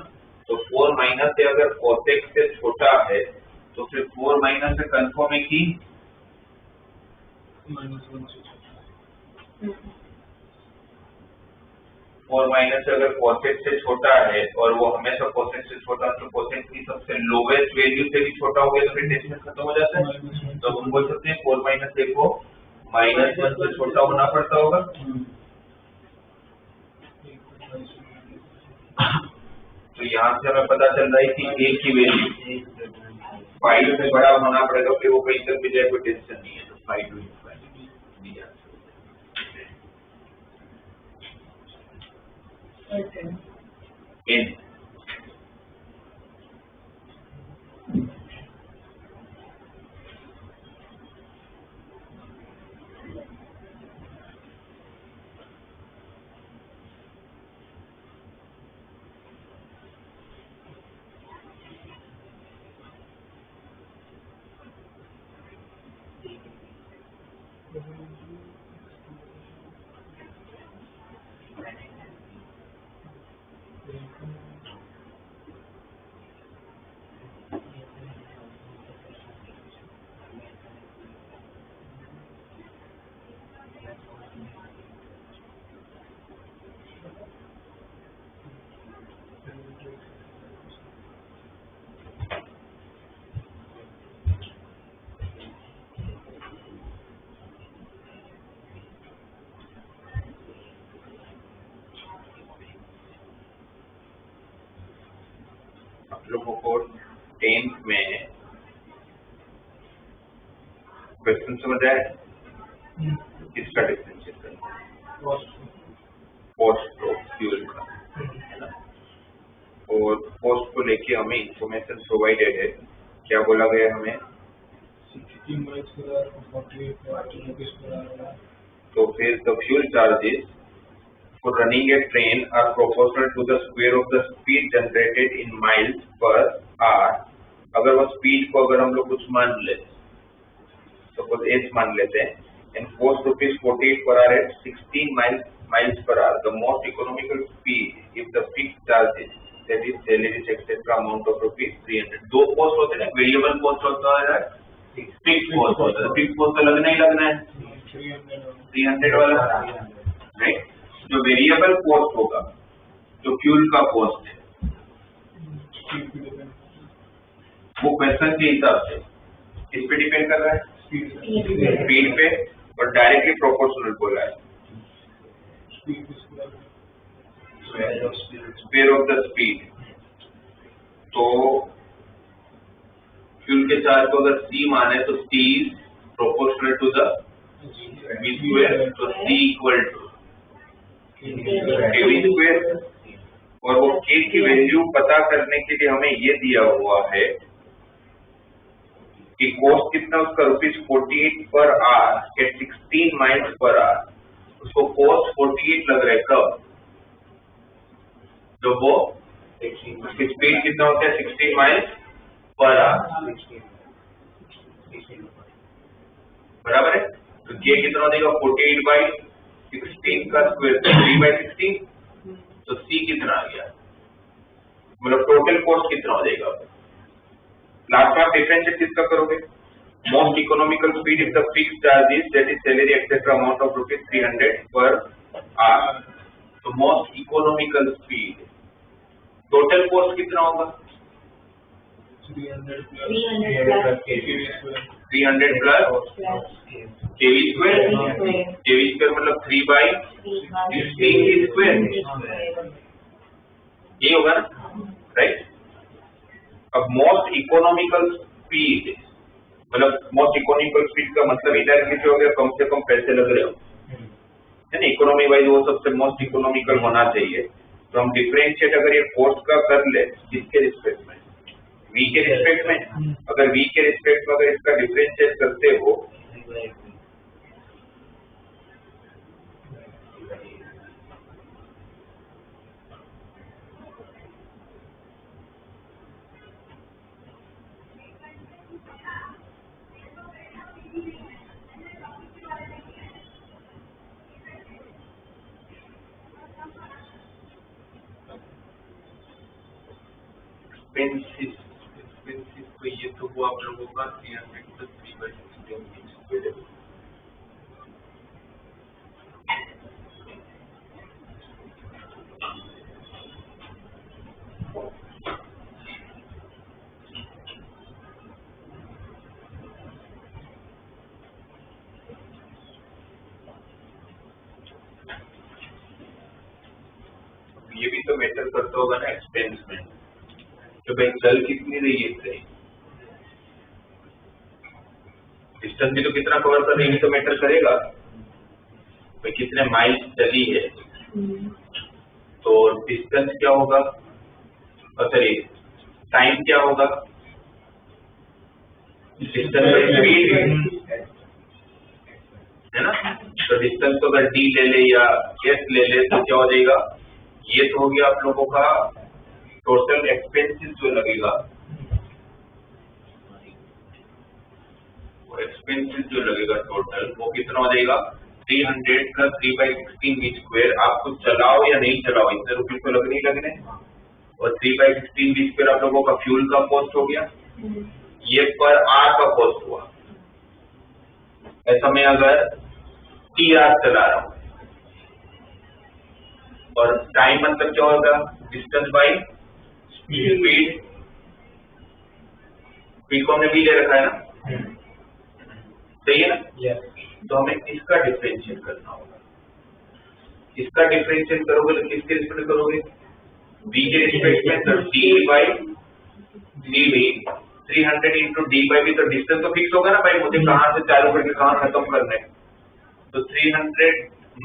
Speaker 1: तो 4 माइनस a अगर cos x से छोटा है तो फिर 4 माइनस से कंफर्म है कि -4 माइनस अगर cos x से छोटा है और वो हमेशा cos x से छोटा, तो cos x की सबसे लोवेस्ट वैल्यू से भी छोटा हो गया तो फिर टेंशन खत्म हो जाता है। तो हम बोल सकते हैं 4 माइनस a को -1 से छोटा होना पड़ता होगा। तो यहाँ से हमें पता चल रहा है कि a की वैल्यू 5 से बड़ा होना पड़ेगा, फिर वो कहीं तक भी जाए कोई टेंशन नहीं है, तो 5 n लोगों को 10th में क्वेश्चन समझ आया, किसका डिफरेंशिएट करना, कॉस्ट ऑफ फ्यूल का, है ना। और कॉस्ट को लेके हमें इंफॉर्मेशन प्रोवाइडेड है, क्या बोला गया हमें,
Speaker 2: 16 miles per hour, 48 rupees per hour.
Speaker 1: तो फिर the fuel charges for running a train are proportional to the square of the speed generated in miles per hour। अगर वो स्पीड को अगर हम लोग कुछ मान ले, सपोज h मान लेते हैं, and cost rupees 48 per hour at 16 miles per hour, the most economical speed if the fixed charges, that is salaries etc amount of rupees 300। दो कॉस्ट होते हैं ना, वेरिएबल कॉस्ट होता है फिक्स फोर्स होता है, फिक्स फोर्स तो लगना ही लगना है 300 वाला, राइट। जो वेरिएबल कॉस्ट होगा, जो फ्यूल का कॉस्ट है, वो क्वेश्चन के हिसाब से किस पे डिपेंड कर रहा है, स्पीड पे, और डायरेक्टली प्रोपोर्शनल बोला है, स्क्वायर ऑफ द स्पीड। तो फ्यूल के चार्ज को अगर C माने तो C is proportional to the V square, तो C equal to KV square. और वो K की वैल्यू पता करने के लिए हमें ये दिया हुआ है कि कॉस्ट कितना उसका ₹48 per hour at 16 miles per hour, उसको कॉस्ट 48 लग रहा है कब, तो वो उसकी स्पीड कितना होता है 16 माइल्स पर आवर, बराबर है। तो K कितना देगा 48/16 का स्क्वायर, 3/16, तो C कितना आ गया, मतलब टोटल कॉस्ट कितना हो जाएगा। लास्ट में आप डिफरेंशिएट किसका करोगे, most economical speed if the fix charge is that is salary etcetera amount of ₹300 per hour. तो most economical speed total cost कितना होगा
Speaker 2: 300
Speaker 3: plus
Speaker 1: KV square, KV square मतलब 3/16 स्क्वायर, ये होगा ना, राइट। अब मोस्ट इकोनॉमिकल स्पीड मतलब most economical speed का मतलब इधर किसी हो गया कम से कम पैसे लग रहे हो, है ना, इकोनॉमी वाइज वो सबसे मोस्ट इकोनॉमिकल होना चाहिए। तो हम डिफरेंशिएट अगर ये कॉस्ट का कर ले किसके रिस्पेक्ट में, V के रिस्पेक्ट में, अगर V के रिस्पेक्ट में अगर इसका डिफरेंशिएट करते हो एक्सपेंसिव तो ये तो वो आप लोगों का 300 + 3/16 ये भी तो मैटर करता होगा ना एक्सपेंस में, तो भाई चल कितनी रही है ट्रेन, डिस्टेंस भी तो कितना कवर कर रही है तो मैटर करेगा, भाई कितने माइल्स चली है, तो डिस्टेंस क्या होगा, सॉरी टाइम क्या होगा, डिस्टेंस बाय स्पीड है ना। तो डिस्टेंस को अगर D ले ले या S ले ले तो क्या हो जाएगा, ये तो हो गया आप लोगों का टोटल एक्सपेंसेस जो लगेगा, वो एक्सपेंसेस जो लगेगा टोटल वो कितना हो जाएगा 300 + 3/16 V स्क्वायर। आप कुछ चलाओ या नहीं चलाओ इतने रुपये तो लगने ही लगने, और 3/16 V स्क्वायर आप लोगों का फ्यूल का कॉस्ट हो गया, ये पर आर का कॉस्ट हुआ। ऐसा मैं अगर T आर चला रहा हूं और टाइम मतलब क्या होगा डिस्टेंस बाय स्पीड, स्पीड को हमने भी ले रखा है ना, सही है ना। तो हमें इसका डिफरेंशिएट करना होगा, इसका डिफरेंशिएट करोगे तो किसके रिस्पेक्ट करोगे, V के रिस्पेक्ट में, तो D/dV 300 × D/V, तो डिस्टेंस तो फिक्स होगा ना भाई, मुझे कहां से चालू करके कहां खत्म करना है, तो 300 -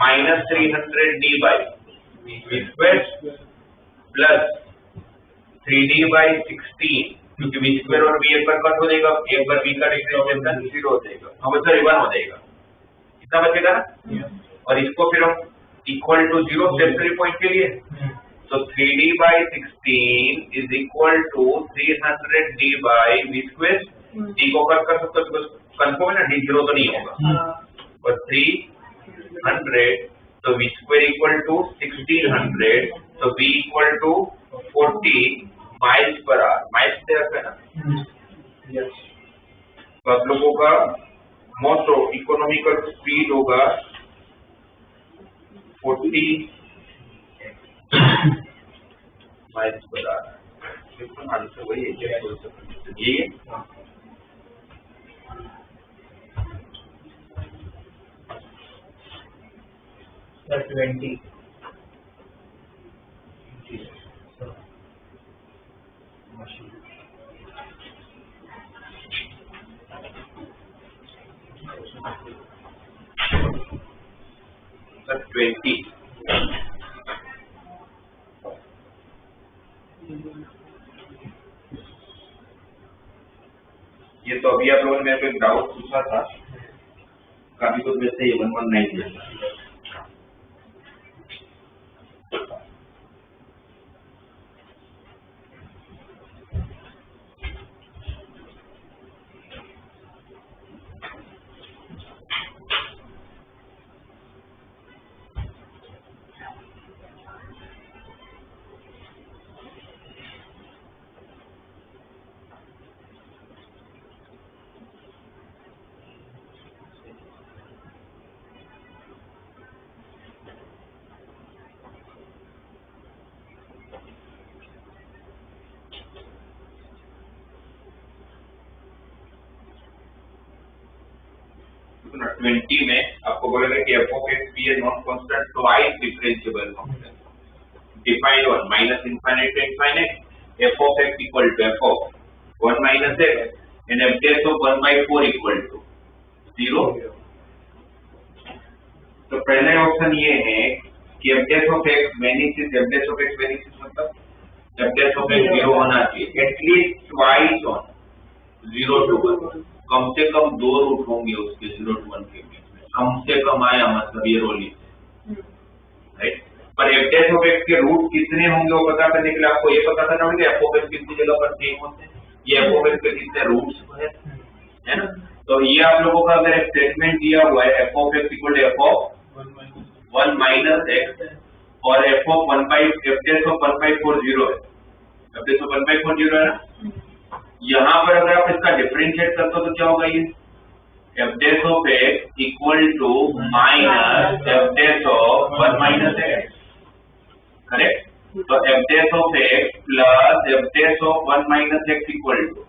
Speaker 1: 300 D/V स्क्वायर प्लस 3D/16, क्योंकि V स्क्वायर और V एक बार कट हो जाएगा, एक बार V का डिफरेंशिएशन 0 हो जाएगा, हम सर 1 हो जाएगा, कितना बचेगा ना। और इसको फिर हम इक्वल टू 0 स्टेशनरी पॉइंट के लिए, तो 3D/16 is equal to 300 D/V square, D को कट कर सकते हो, कंफर्म है ना, D 0 तो नहीं होगा, और 300 तो V स्क्वायर इक्वल टू 1600, तो V equal to 40 miles per hour, miles से रखा है ना, तो आप लोगों का मोस्ट इकोनॉमिकल स्पीड होगा 40 माइल्स पर आवर। बिल्कुल आंसर वही है, क्या बोल सकते ये
Speaker 2: Sir, 20.
Speaker 1: सर 20। ये तो अभी आप लोगों ने मेरे को एक डाउट पूछा था, काफी कुछ वैसे 119 दिया। तो 20 में आपको बोलेगा कि f of x be a non-constant twice differentiable function. Define one minus infinite to infinite. F of x equal to f of 1 minus x and f dash of 1 by 4 equal to 0. तो पहले option ये है कि f dash of x vanishes, f dash of x vanishes मतलब f dash of x 0 होना चाहिए, at least twice on 0 to 1. कम से कम 2 root होंगे उसके 0 to 1 के बीच में, कम से कम आया मतलब ये रोली राइट। पर f dash of x के रूट कितने होंगे वो पता करने के लिए आपको ये पता करना होगा f of x कितनी जगह पर सेम होते हैं, ये f of x के कितने रूट्स है ना। तो ये आप लोगों का अगर एक स्टेटमेंट दिया हुआ है f of x equal to f of 1 minus x और f of 1 by f dash of 1 by 4 0 है, f dash of 1 by 4 0 है ना। यहाँ पर अगर आप इसका डिफरेंशिएट करते हो तो क्या होगा, ये f dash of x equal to minus f dash of 1 minus x, correct. तो f dash of x plus f dash of 1 minus x equal to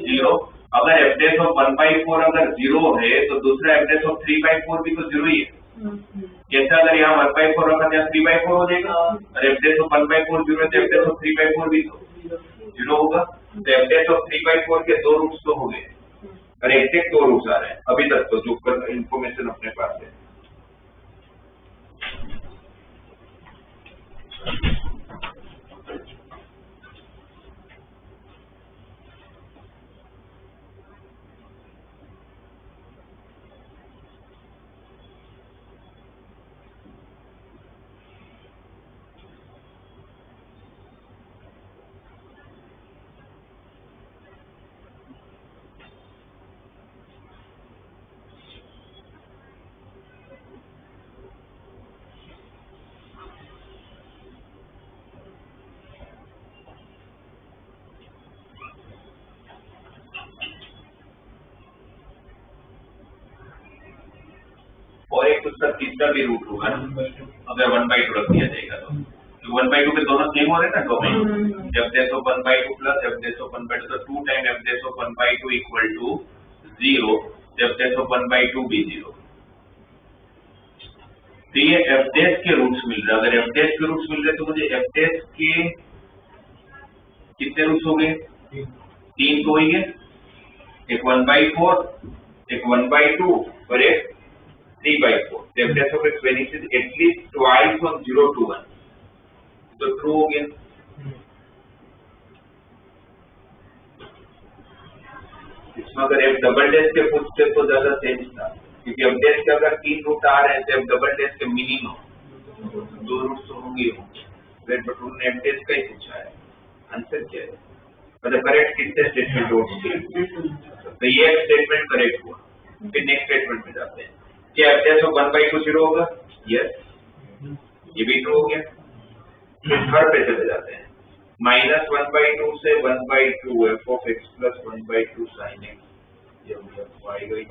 Speaker 1: 0। अगर f dash of 1 by 4 अगर 0 है तो दूसरा f dash of 3 by 4 भी तो 0 ही है। जैसे अगर यहाँ 1 by 4 रखा जाए 3 by 4 हो जाएगा, और f dash of 1 by 4 0 है तो f dash of 3 by 4 भी तो 0 होगा। तो f dash of 3 by 4 के 2 रूट्स तो हो गए, और एग्जैक्ट 2 रूट्स आ रहे हैं अभी तक तो जो इन्फॉर्मेशन अपने पास है। और एक उसका तीसरा भी रूट होगा ना, अगर 1 by 2 रख दिया जाएगा तो 1 by 2 के दोनों सेम हो रहे हैं ना domain, f dash of 1 by 2 plus f dash of 1 by 2, तो 2 time f dash of 1 by 2 equal to 0, f dash of 1 by 2 भी 0। तो ये f dash के रूट्स मिल रहे हैं, अगर f dash के रूट्स मिल रहे तो मुझे f dash के कितने रूट्स हो गए, 3 तो ही है, एक 1 by 4, एक 1 by 2 और एक 3 by 4। The f dash of x vanishes at least twice on 0 to 1, तो ट्रू हो गया। इसमें अगर f डबल डैश के फुटस्टेप तो ज्यादा सेंस था, क्योंकि f डैश के अगर 3 रूट आ रहे हैं तो f डबल डैश के मिनिमम 2 रूट तो होंगे होंगे। वेट बट उन्होंने f डैश का ही पूछा है, आंसर क्या है, मतलब करेक्ट कितने स्टेटमेंट हो, तो ये स्टेटमेंट करेक्ट हुआ। फिर नेक्स्ट स्टेटमेंट में जाते हैं, क्या f dash of 1 by 2 0 होगा, यस ये भी ट्रू हो गया। फिर थर्ड पे चले जाते हैं, माइनस 1 by 2 से 1 by 2 f of x plus 1 by 2 sin x ये हो गया y गई,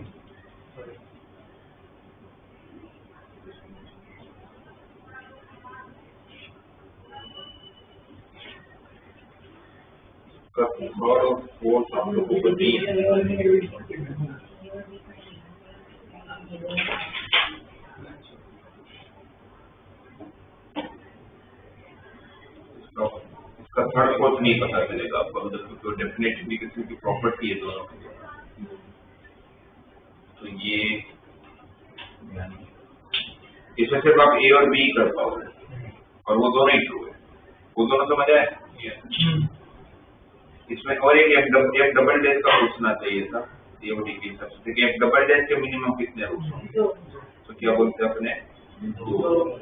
Speaker 1: का थर्ड और फोर्थ आप लोगों को दी है। इसका थर्ड फोर्थ नहीं पता चलेगा आपको, मतलब तो डेफिनेट इंडिकेशन की प्रॉपर्टी है दोनों की। तो ये इसमें सिर्फ आप ए और बी कर पाओगे और वो दोनों ही ट्रू है, वो दोनों समझ आए। इसमें और एक डबल डैश का पूछना चाहिए था सीओडी के हिसाब से, एक डबल डैश के मिनिमम कितने रूट्स होंगे, तो क्या बोलते हैं अपने दो।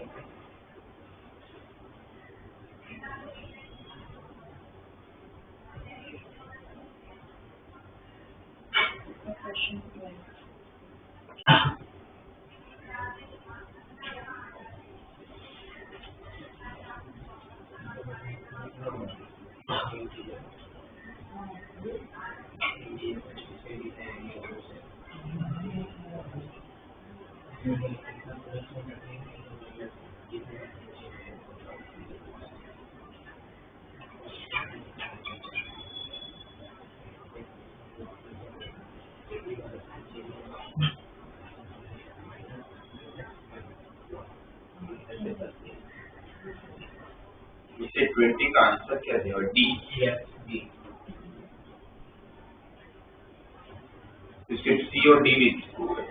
Speaker 1: इसे 20 का आंसर क्या देगा, डी। इसके सी और डी भी ट्रू है,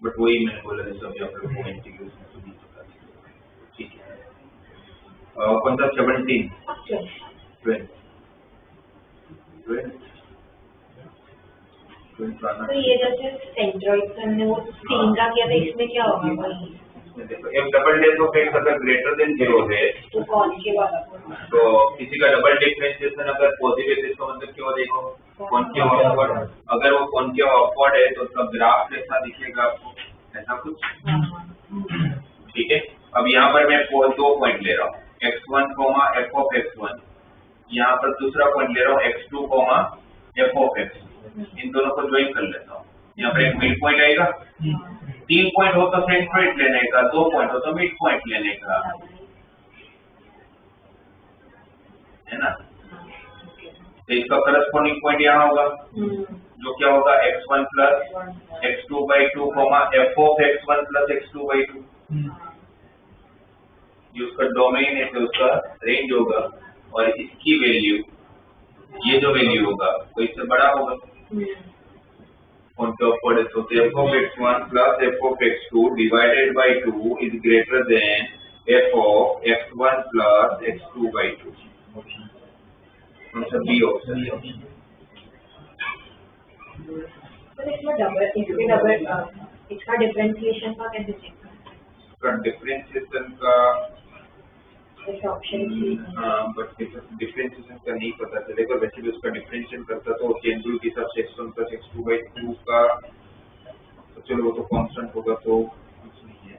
Speaker 1: बट वही मैंने बोला है सब आप लोग को इंटीग्रेशन से भी पता चलेगा। ठीक है, कौन सा 17
Speaker 3: तो ये जैसे सेंट्रॉइड हमने वो 3 का किया था, इसमें क्या होगा भाई?
Speaker 1: देखो एक डबल डैश ऑफ एक्स अगर ग्रेटर देन 0 है
Speaker 3: तो कौन के वाला?
Speaker 1: तो किसी का डबल डिफरेंशिएशन अगर पॉजिटिव है इसका मतलब क्या हो देखो कॉन्केव अपवर्ड, अगर वो कॉन्केव अपवर्ड है तो उसका ग्राफ कैसा दिखेगा आपको, ऐसा कुछ। ठीक है, अब यहाँ पर मैं 2 पॉइंट ले रहा हूँ, x1, f of x1, यहाँ पर दूसरा पॉइंट ले रहा हूँ x2, f of x, इन दोनों को ज्वाइन कर लेता हूँ। यहाँ पर एक मिड पॉइंट आएगा, 3 पॉइंट हो तो सेंट्रोइड लेने का, 2 पॉइंट हो तो मिड पॉइंट लेने का, है ना। तो इसका करस्पॉन्डिंग पॉइंट यहाँ होगा, जो क्या होगा x1 plus x2/2, f of x1 plus x2/2। जो उसका डोमेन है तो उसका रेंज होगा, और इसकी वैल्यू, ये जो वैल्यू होगा वो इससे बड़ा होगा। तो f of x1 plus f of x2 divided by 2 is greater than f of x1 plus x2/2। B option.
Speaker 3: तो इसका डिफरेंशिएशन का कैसे चेक करना है?
Speaker 1: इसका डिफरेंशिएशन का
Speaker 3: ऑप्शन
Speaker 1: बट डिफरेंशिएशन का नहीं पता चलेगा, वैसे भी उसका डिफरेंशिएशन करता तो चेन रूल के हिसाब से x1 plus x2/2 का, तो चलो वो तो कांस्टेंट होगा तो कुछ नहीं है।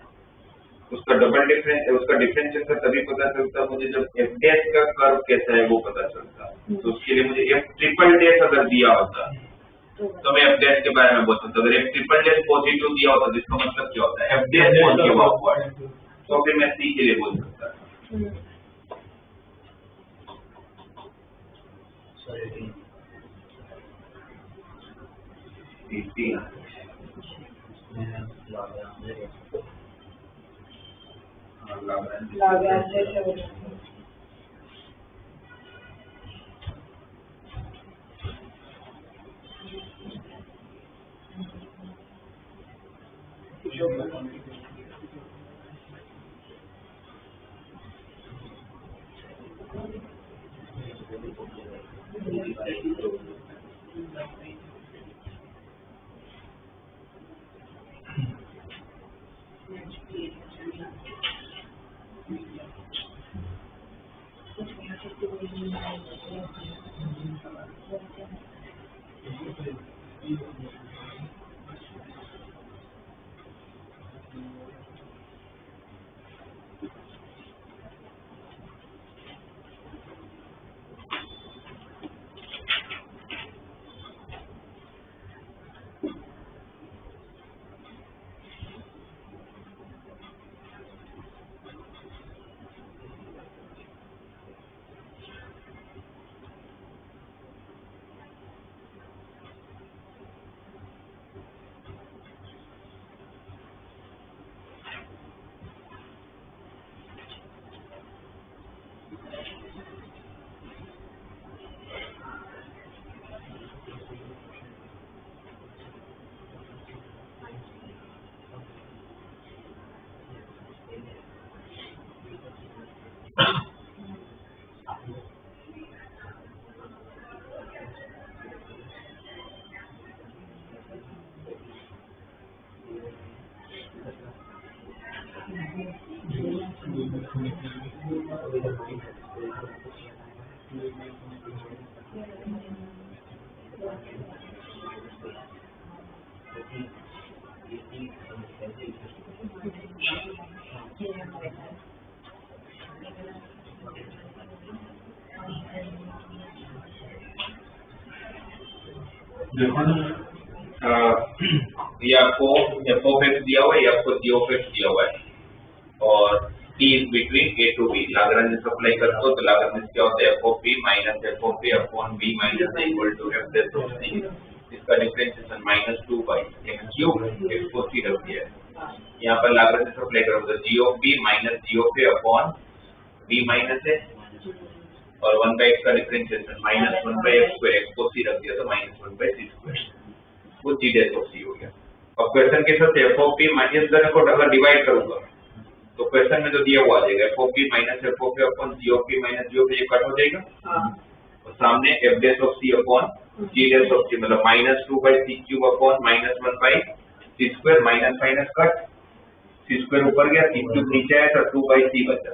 Speaker 1: उसका डबल डिफरेंशिएशन का तभी पता चलता मुझे जब f डैश का कर्व कैसा है वो पता चलता, तो उसके लिए मुझे f ट्रिपल डैश अगर दिया होता तो मैं f डैश के बारे में बोल सकता, अगर f ट्रिपल डैश पॉजिटिव दिया होता तो इसका मतलब क्या होता है f डैश पॉजिटिव अपवर्ड, तो फिर मैं c के लिए बोल सकता। देखो ना, ये आपको एफ ऑफ एक्स दिया हुआ है, ये आपको जी ऑफ एक्स दिया हुआ है और T is between A to B. Lagrange apply करते हो तो लाग्रांज क्या होता है, F of B minus F of A upon B minus equal to F dash of C. इसका differentiation -2 by x cube, x को सी रख दिया है। यहाँ पर लाग्रांज अप्लाई करोगे तो G of B minus ji of A upon B minus A और 1 बाई एक्स का differentiation -1 by x square, x को सी रख दिया तो -1 बाई सी स्क्वायर, वो जी डेश ऑफ सी हो गया। अब क्वेश्चन के साथ एफ ऑफ बी माइनस दोनों को अगर डिवाइड करूंगा तो क्वेश्चन में जो दिया हुआ आ जाएगा F of B minus F of A upon ji of B minus ji of A, cut हो जाएगा और सामने F dash of C upon G dash of C, मतलब -2 by C cube upon -1 by C square, minus minus cut, C square ऊपर गया, सी cube नीचे आया तो 2 बाई सी बचा,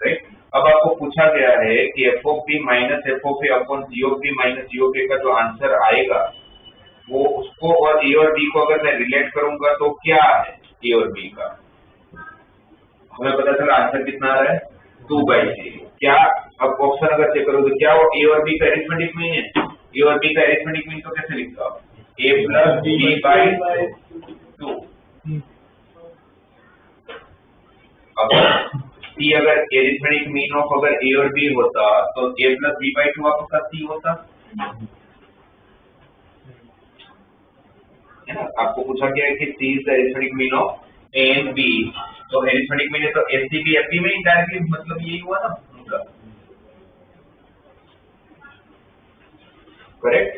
Speaker 1: राइट। अब आपको पूछा गया है कि f of B minus F of A upon ji of B minus ji of a का जो आंसर आएगा वो उसको और ए और बी को अगर मैं रिलेट करूंगा तो क्या है ए और बी का, हमें पता चला आंसर कितना आ रहा है 2 बाई सी। क्या अब ऑप्शन अगर चेक करो तो क्या वो ए और बी का अरिथमेटिक मीन है, ए और बी का अरिथमेटिक मीन तो कैसे लिखता हूं, ए प्लस बी बाई 2। अब सी अगर अरिथमेटिक मीन ऑफ अगर ए और बी होता तो ए प्लस बी बाई 2 आपका सी होता है ना। आपको पूछा गया है कि c is the arithmetic mean of a and b, तो अरिथमेटिक मीन है तो एससी बी एफबी में डायरेक्टली मतलब यही हुआ ना उनका, करेक्ट।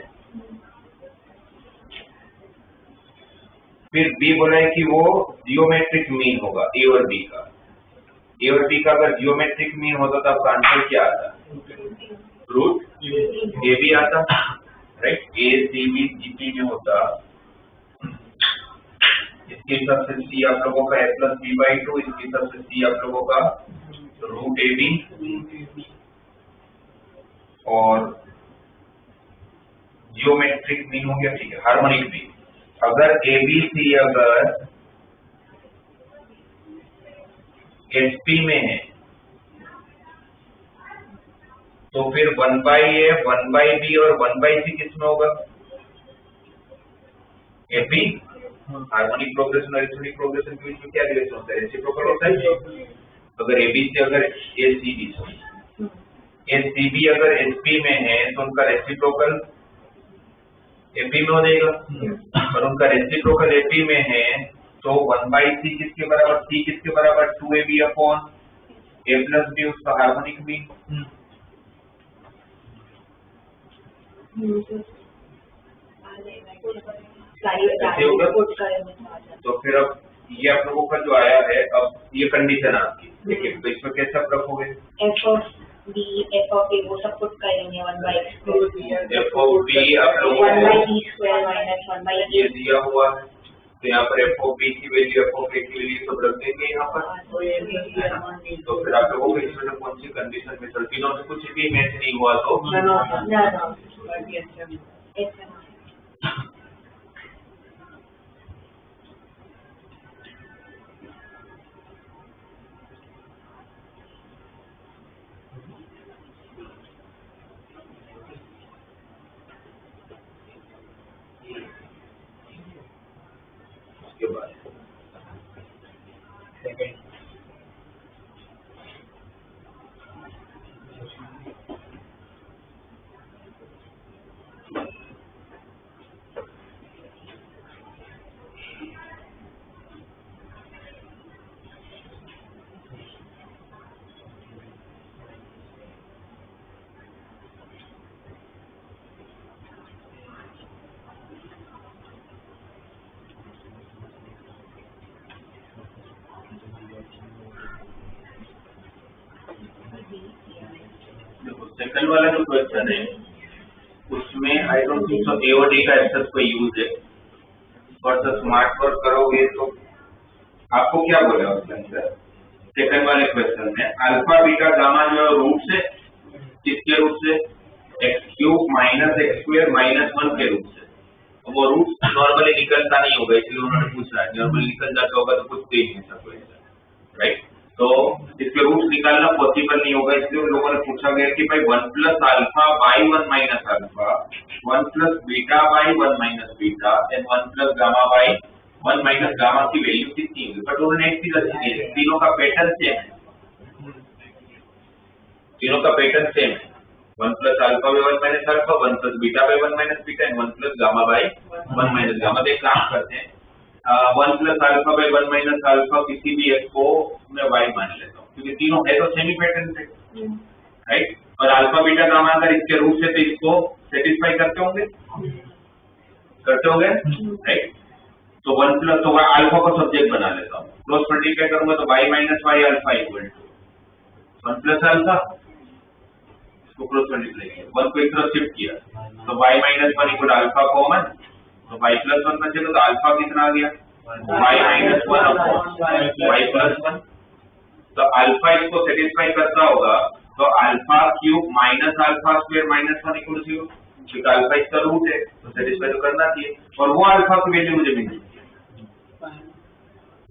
Speaker 1: फिर बी बोला है कि वो जियोमेट्रिक मीन होगा ए और बी का, ए और बी का अगर जियोमेट्रिक मीन होता तो आपका आंसर क्या आता, रूट ए बी आता, राइट। ए सी बी जीपी में होता, इसके हिसाब से सी आप लोगों का ए प्लस बी बाई 2, इसके हिसाब से सी आप लोगों का रूट ए बी और जियोमेट्रिक मीन हो गया, ठीक है। हार्मोनिक मीन अगर ए बी सी अगर एसपी में है तो फिर 1 बाई ए 1 बाई बी और 1 बाई सी किसमें होगा, एपी। हार्मोनिक प्रोग्रेशन और अरिथमेटिक प्रोग्रेशन के बीच में क्या रिलेशन होता है, रेसिप्रोकल होता है। अगर एबी से अगर एसीबी, एसीबी अगर एसपी में है तो उनका रेसिप्रोकल एपी में हो जाएगा और उनका रेसिप्रोकल एपी में है तो 1 बाई सी किसके बराबर, सी किसके बराबर 2ab अपॉन ए प्लस बी, उसका हार्मोनिक मीन। तो फिर अब ये आप लोगों का जो आया है, अब ये कंडीशन आपकी देखिए, तो इसमें कैसे आप रखोगे,
Speaker 3: f of b f of a वो सब पुट करेंगे 1 बाई
Speaker 1: एफ ऑफ बी आप लोगों
Speaker 3: 1
Speaker 1: को
Speaker 3: by B square minus 1 by
Speaker 1: ये दिया हुआ है तो यहाँ पर एफ ऑफ बी की वैल्यू एफ ऑफ ए की वैल्यू सब रख देंगे यहाँ पर। तो फिर आप लोगों को इसमें से कौन सी कंडीशन में चलती है, कुछ भी मैच नहीं हुआ तो उसके बाद सेकंड वाला जो क्वेश्चन है उसमें आई डोंट थिंक सो ए और डी का एक्सेस कोई यूज है, और स्मार्ट वर्क करोगे तो आपको क्या बोला उसके अंदर, सेकंड वाले क्वेश्चन में अल्फा बीटा गामा जो है रूट से, किसके रूट से, x cube minus x square minus 1 के रूट से। तो वो रूट नॉर्मली निकलता नहीं होगा, इसलिए उन्होंने पूछा है। नॉर्मली निकल जाता होगा तो कुछ भी नहीं ऐसा कोई, राइट। तो इसके रूट निकालना पॉसिबल नहीं होगा, इसलिए उन लोगों ने पूछा गया कि भाई 1 plus alpha by 1 minus alpha, 1 plus beta by 1 minus beta and 1 plus gamma by 1 minus gamma की वैल्यू कितनी होगी। बट उन्होंने एक चीज अच्छी दी है, तीनों का पैटर्न सेम है, तीनों का पैटर्न सेम है। 1 plus alpha by 1 minus alpha, 1 plus beta by 1 minus beta and 1 plus gamma by 1 minus gamma. तो एक काम करते हैं, 1 plus alpha by 1 minus alpha किसी भी एक को मैं y मान लेता हूँ, क्योंकि तीनों है तो सेमी पैटर्न से, राइट। और अल्फा बीटा गामा अगर इसके रूट से तो इसको सेटिस्फाई करते होंगे, राइट। तो 1 प्लस, तो अल्फा को सब्जेक्ट बना लेता हूँ, क्रॉस मल्टीप्लाई करूंगा तो y minus y alpha equal to 1 plus alpha, इसको क्रॉस मल्टीप्लाई किया, 1 को एक तरफ शिफ्ट किया तो y minus 1 equal alpha common, तो y प्लस 1 बचेगा, तो अल्फा कितना आ गया, y minus 1 upon y plus 1। तो अल्फा इसको सेटिस्फाई करता होगा, तो alpha cube minus alpha square minus 1 equal 0, क्योंकि अल्फा इसका रूट है तो सेटिस्फाई तो करना चाहिए। और वो अल्फा की वैल्यू मुझे मिल गई,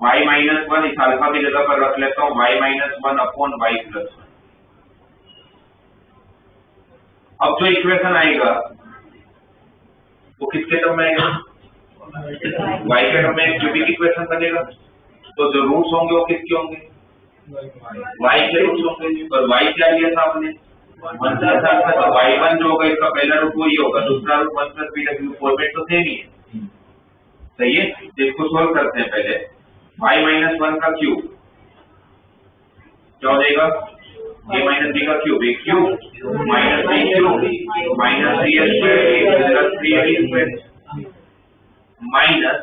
Speaker 1: y माइनस 1 इस अल्फा की जगह पर रख लेता हूँ, y minus 1 upon y plus 1। अब जो इक्वेशन आएगा वो किसके टर्म में आएगा, y के टर्म में क्यूबिक इक्वेशन बनेगा। तो जो रूट्स होंगे वो किसके होंगे, y के रूट्स होंगे। और y क्या लिया था आपने, 1 प्लस अल्फा, तो y1 जो होगा इसका पहला रूट वही होगा, दूसरा रूट 1 प्लस बीटा, क्योंकि फॉर्मेट तो सेम ही है, सही है। तो इसको सोल्व करते हैं पहले, y माइनस 1 का क्यूब क्या हो जाएगा, a माइनस b का cube, a cube minus b cube minus 3a square plus 3ab square minus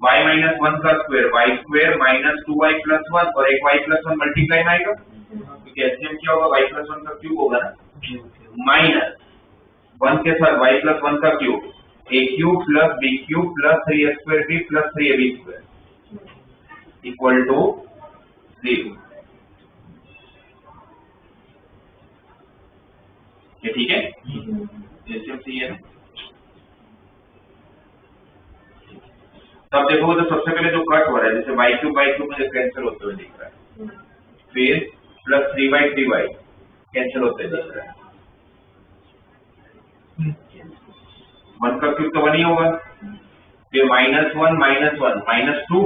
Speaker 1: y minus 1 का square y square minus 2y plus 1 और एक y प्लस 1 मल्टीप्लाई में आएगा, क्योंकि एचएम क्या होगा, y प्लस 1 का क्यूब होगा ना, माइनस 1 के साथ y प्लस 1 का cube, a cube plus b cube plus 3a square b plus 3ab square equal to 0। ये ठीक है, एचएम सही है। तब देखो तो सबसे पहले जो कट हो रहा है, जैसे y क्यूब मुझे कैंसिल होते हुए दिख रहा है, फिर प्लस 3y कैंसिल होते हुए दिख रहा है, 1 का क्यूब तो 1 ही होगा, फिर minus 1 minus 2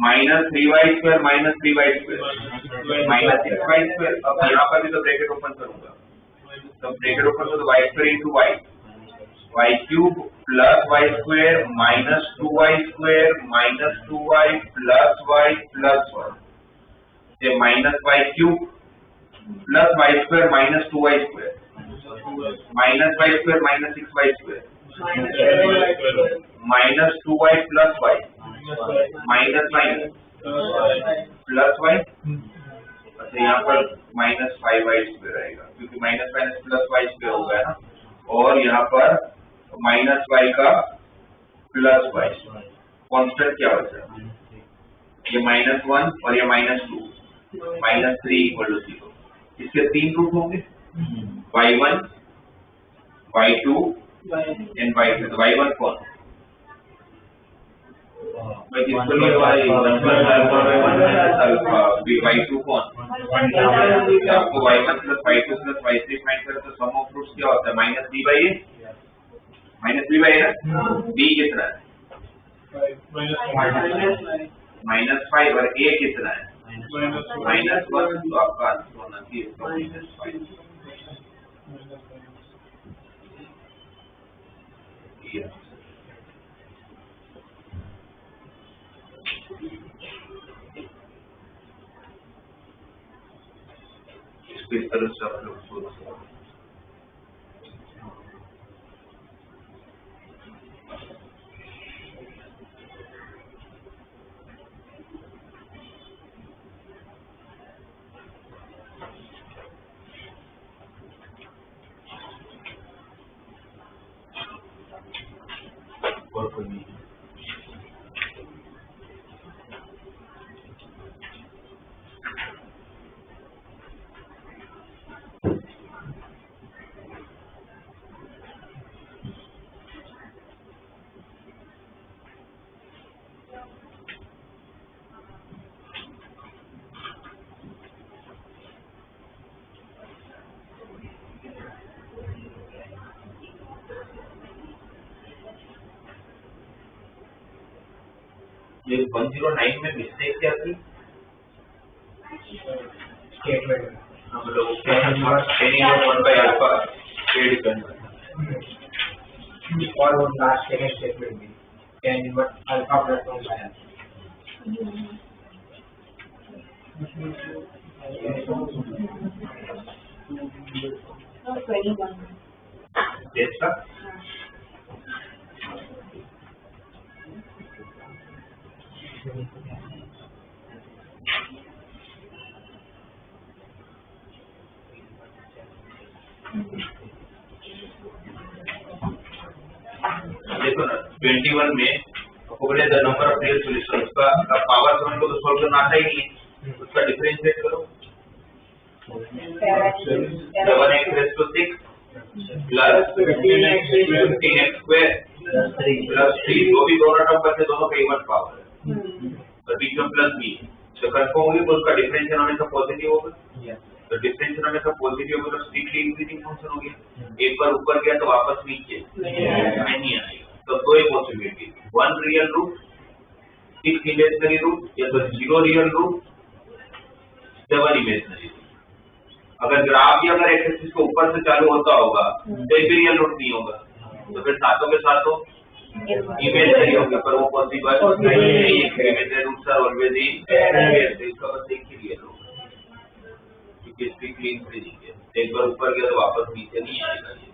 Speaker 1: minus 3y square minus 3y square minus 6y square. अब यहाँ पर भी तो ब्रैकेट ओपन करूंगा, तो ब्रैकेट ओपन करो तो y square into y cube plus y square minus 2y square minus 2y plus y ये minus y cube plus y square minus 2y square minus y square minus 6y square minus 2y plus y minus plus y। अच्छा यहाँ पर minus 5y square आएगा, क्योंकि minus minus plus y square हो गया ना, और यहाँ पर माइनस y का प्लस y कांस्टेंट क्या होता है, ये -1 और ये -2 -3 इक्वल टू 0। इसके 3 रूट होंगे, y1 y2 एंड y3। तो y1 कौन, मैं किसको लिया, y1 plus alpha y1 minus alpha, y2 कौन, आपको y1 plus y2 plus y3 find करें तो सम ऑफ रूट्स क्या होता है, -b/a ना, b कितना है, -5 और a कितना है, -1। तो आपका आंसर होना चाहिए -5। इस तरह से आप लोग सोच सकते हैं। और कोई नहीं, ये 109 में मिस्टेक क्या थी?
Speaker 2: स्टेटमेंट
Speaker 1: हम लोग tan इनवर्स 1 by अल्फा ये डिपेंड करता
Speaker 2: और वो लास्ट सेकंड स्टेटमेंट भी tan inverse alpha plus 1 by
Speaker 3: No, 21.
Speaker 1: है इसका देखो ना 21 में आपको बोले the number of real solution उसका पावर सेवन को तो सॉल्व करना आता ही नहीं है, उसका डिफरेंशिएट करो 7x raised to 6 plus 15x square plus 3 जो भी दोनों टर्म बचे दोनों का इवन पावर है तो बीच में प्लस b तो कंफर्म होगी तो उसका डिफरेंशियल हमेशा पॉजिटिव होगा तो डिफरेंशियल हमेशा पॉजिटिव होगा तो स्ट्रिक्टली इंक्रीजिंग फंक्शन हो गया एक बार ऊपर गया तो वापस नीचे नहीं आएगा तो दो ही possibility 1 real root 6 imaginary root या तो 0 रियल रूट 7 इमेजिनरी रूट अगर ग्राफ ही अगर एक्स एक्सिस के ऊपर से चालू होता होगा तो एक भी रियल रूट नहीं होगा तो फिर सातों के सातों इमेजिनरी होगा पर वो पॉसिबल नहीं है imaginary roots are always in इसका बस एक ही रियल होगा क्योंकि स्ट्रिक्टली इंक्रीजिंग है एक बार ऊपर गया तो वापस नीचे नहीं आएगा ये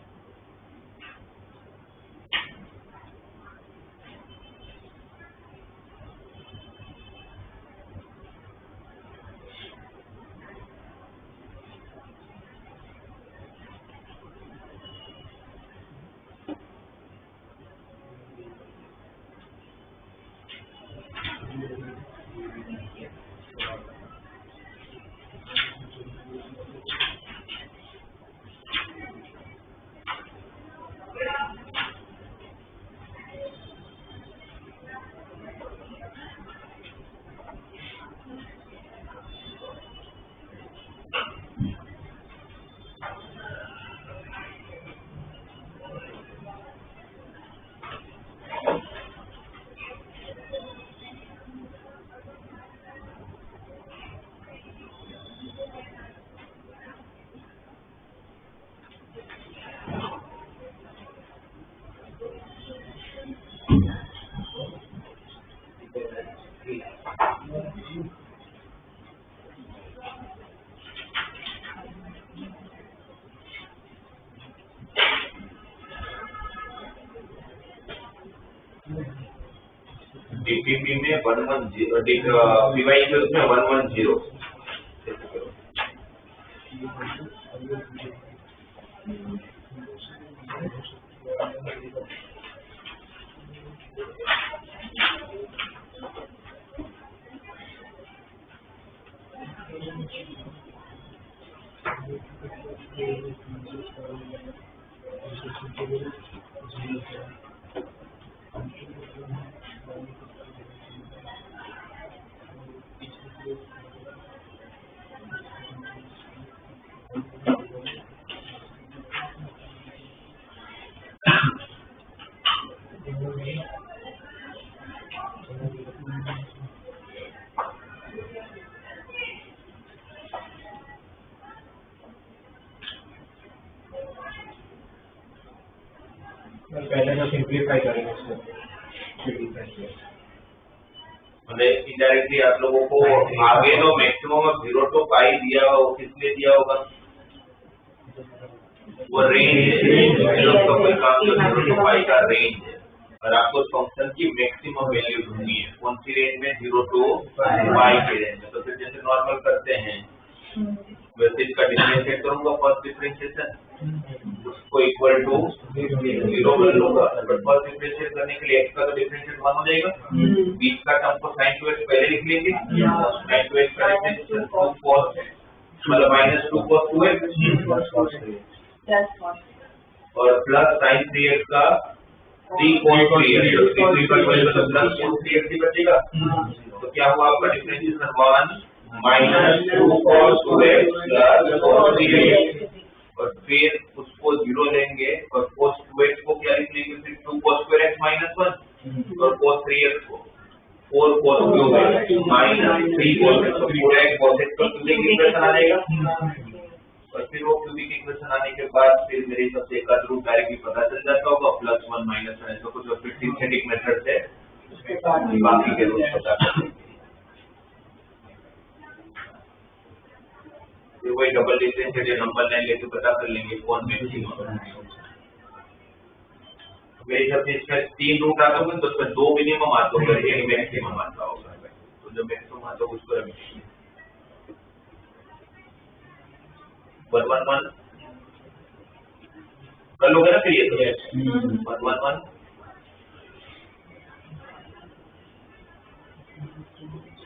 Speaker 1: डीपीपी में 110 पीवाई में उसमें 110
Speaker 2: पहले तो सिंप्लीफाई करेंगे
Speaker 1: मतलब इनडायरेक्टली आप लोगों को आगे तो मैक्सिमम ऑफ 0 to पाई दिया हो किस लिए दिया होगा वो रेंज है उसका कोई काम जो 0 to पाई का रेंज है और आपको फंक्शन की मैक्सिमम वैल्यू ढूंढनी है कौन सी रेंज में 0 to पाई के रेंज में तो फिर जैसे नॉर्मल करते हैं वैसे इसका डिफरेंशिएट करूंगा फर्स्ट डिफरेंशिएशन उसको इक्वल टू 0 कर लूंगा बट फर्स्ट डिफरेंशिएट करने के लिए x का तो डिफरेंशिएट 1 हो जाएगा बीच का टर्म को sin 2x पहले लिख लेंगे sin 2x का डिफरेंशिएशन 2 cos मतलब -2 cos 2x और प्लस sin 3x का 3 cos 3x तो 3 पर कोई मतलब प्लस cos 3x ही बचेगा तो क्या हुआ आपका differentiation 1 -2 cos 2x plus cos 3x और फिर उसको 0 लेंगे और cos 2x को क्या लिख लेंगे फिर 2 cos square x -1 और cos 3x को 4 cos क्यूब है माइनस 3 cos x, तो पूरा एक cos x का क्यूबिक इक्वेशन आ जाएगा। और फिर वो क्यूबिक इक्वेशन आने के बाद फिर मेरे हिसाब से एक आध रूट डायरेक्टली पता चल जाता होगा, +1 -1 ऐसा कुछ, और फिर सिंथेटिक मेथड से बाकी के रूट पता कर लेंगे। फिर वही डबल डिफरेंशिएट नंबर लाइन लेके पता कर लेंगे कौन मैक्सिमम है। मेरे हिसाब से इसमें 3 रूट आते होंगे तो उसमें 2 मिनिमम आते होंगे, एक मैक्सिमम आता होगा, तो जो मैक्सिमम आता होगा उसको रखेंगे। 1 1 1 कर लोगे ना फिर ये तो 1 1 1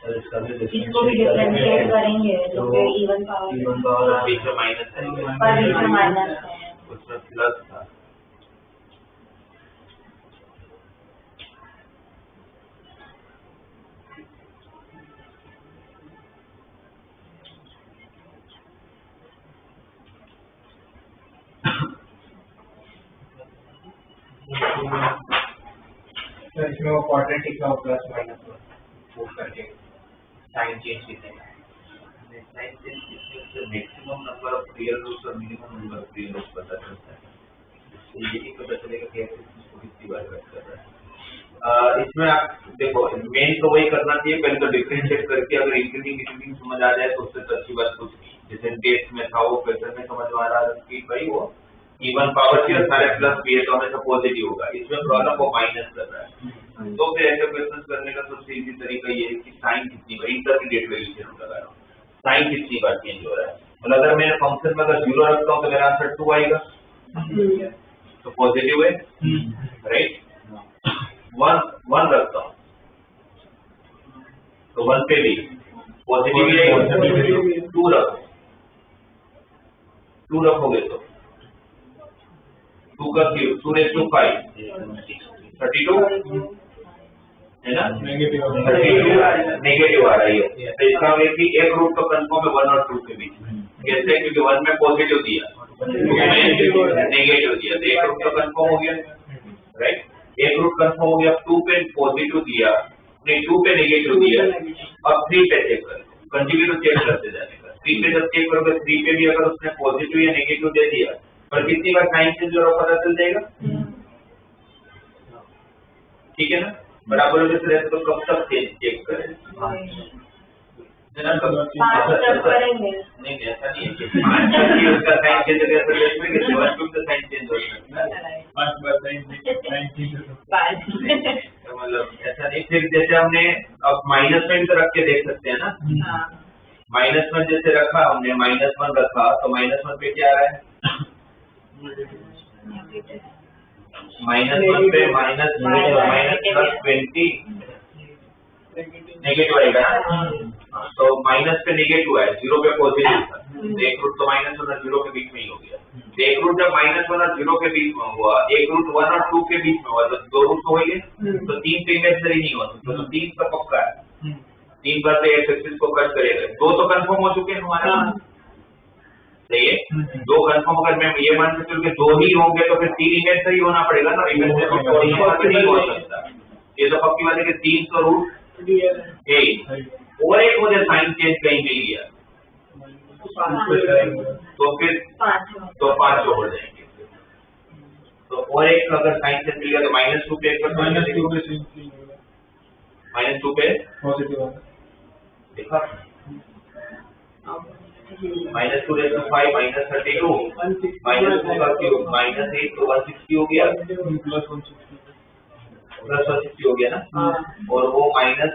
Speaker 3: इसको भी डिफरेंशिएट करेंगे तो फिर इवन पावर
Speaker 1: बीच में माइनस है,
Speaker 3: पर बीच में माइनस है,
Speaker 1: उसमें प्लस था।
Speaker 2: तो इसमें वो क्वाड्रेटिक का प्लस माइनस वो करके साइन चेंज कितने
Speaker 1: साइन चेंज से maximum number of real roots और minimum number of real roots पता चलता है, तो ये नहीं पता चलेगा कि इसको कितनी बार कट कर रहा है। इसमें आप देखो मेन तो वही करना चाहिए, पहले तो डिफरेंशिएट करके अगर इंक्रीजिंग डिक्रीजिंग समझ आ जाए तो उससे तो अच्छी बात कुछ नहीं। जैसे डेट्स में था वो क्वेश्चन में समझ में आ रहा था कि भाई वो इवन पावर थी और सारे प्लस भी है तो हमेशा पॉजिटिव होगा, इसमें प्रॉब्लम वो माइनस कर रहा है। तो फिर ऐसे क्वेश्चन करने का सबसे इजी तरीका ये है कि साइन कितनी बार इंटरमीडिएट वैल्यू लगा रहा हूँ, साइन कितनी बार चेंज हो रहा है। मतलब अगर मैं फंक्शन में अगर 0 रखता हूँ तो मेरा आंसर 2 आएगा, तो पॉजिटिव है, राइट। 1 रखता हूँ तो 1 पे भी पॉजिटिव ही आएगा। 2 रखो, 2 रखोगे तो 2 का क्यूब 2 raised to 5 32 है ना, 32 नेगेटिव आ रही है, तो इसका मतलब कि एक रूट तो कंफर्म है 1 और 2 के बीच में, कैसे, क्योंकि 1 में पॉजिटिव दिया 2 में नेगेटिव दिया, तो एक रूट तो कंफर्म हो गया, राइट। एक रूट कंफर्म हो गया, 2 पे पॉजिटिव दिया नहीं 2 पे नेगेटिव दिया, अब 3 पे चेक करो, कंटिन्यू चेक करते जाने का। 3 पे जब चेक करोगे 3 पे भी अगर उसने पॉजिटिव या नेगेटिव दे दिया पर कितनी बार साइन चेंज हो रहा पता चल जाएगा, ठीक है ना। बराबर जैसे रहते तो कब तक चेक करें, नहीं ऐसा नहीं है कि उसका साइन चेंज हो गया तो साइन चेंज हो सकता है, मतलब ऐसा नहीं। फिर जैसे हमने अब माइनस में भी तो रख के देख सकते हैं ना, माइनस में जैसे रखा हमने -1 रखा तो -1 पे क्या आ रहा है, -1 पे माइनस +20 नेगेटिव आएगा ना, तो माइनस पे नेगेटिव है, 0 पे पॉजिटिव था, एक रूट तो -1 और 0 के बीच में ही हो गया। एक रूट जब -1 और 0 के बीच में हुआ, एक रूट 1 और 2 के बीच में हुआ, तो 2 रूट तो हो गए, तो 3 पे इमेजिनरी नहीं हो सकता, तो 3 का पक्का है, 3 बार तो एक्स एक्सिस को कट करेगा। 2 तो कंफर्म हो चुके हैं हमारे, सही है। 2 कंफर्म, अगर मैं ये मान सकती हूँ कि 2 ही होंगे तो फिर 3 इमेजिनरी होना पड़ेगा ना, इमेजिनरी तो नहीं हो सकता, ये तो पक्की बात है कि 3 तो रूट और एक मुझे साइन चेंज कहीं मिल गया तो फिर 5 हो जाएंगे, तो और एक अगर साइन चेंज मिल गया तो -2 पे -2 पे पॉजिटिव देखा, -2 raised to 5 -32 -2 का क्यूब -8 तो 160 हो गया, +160 हो गया ना, और वो -100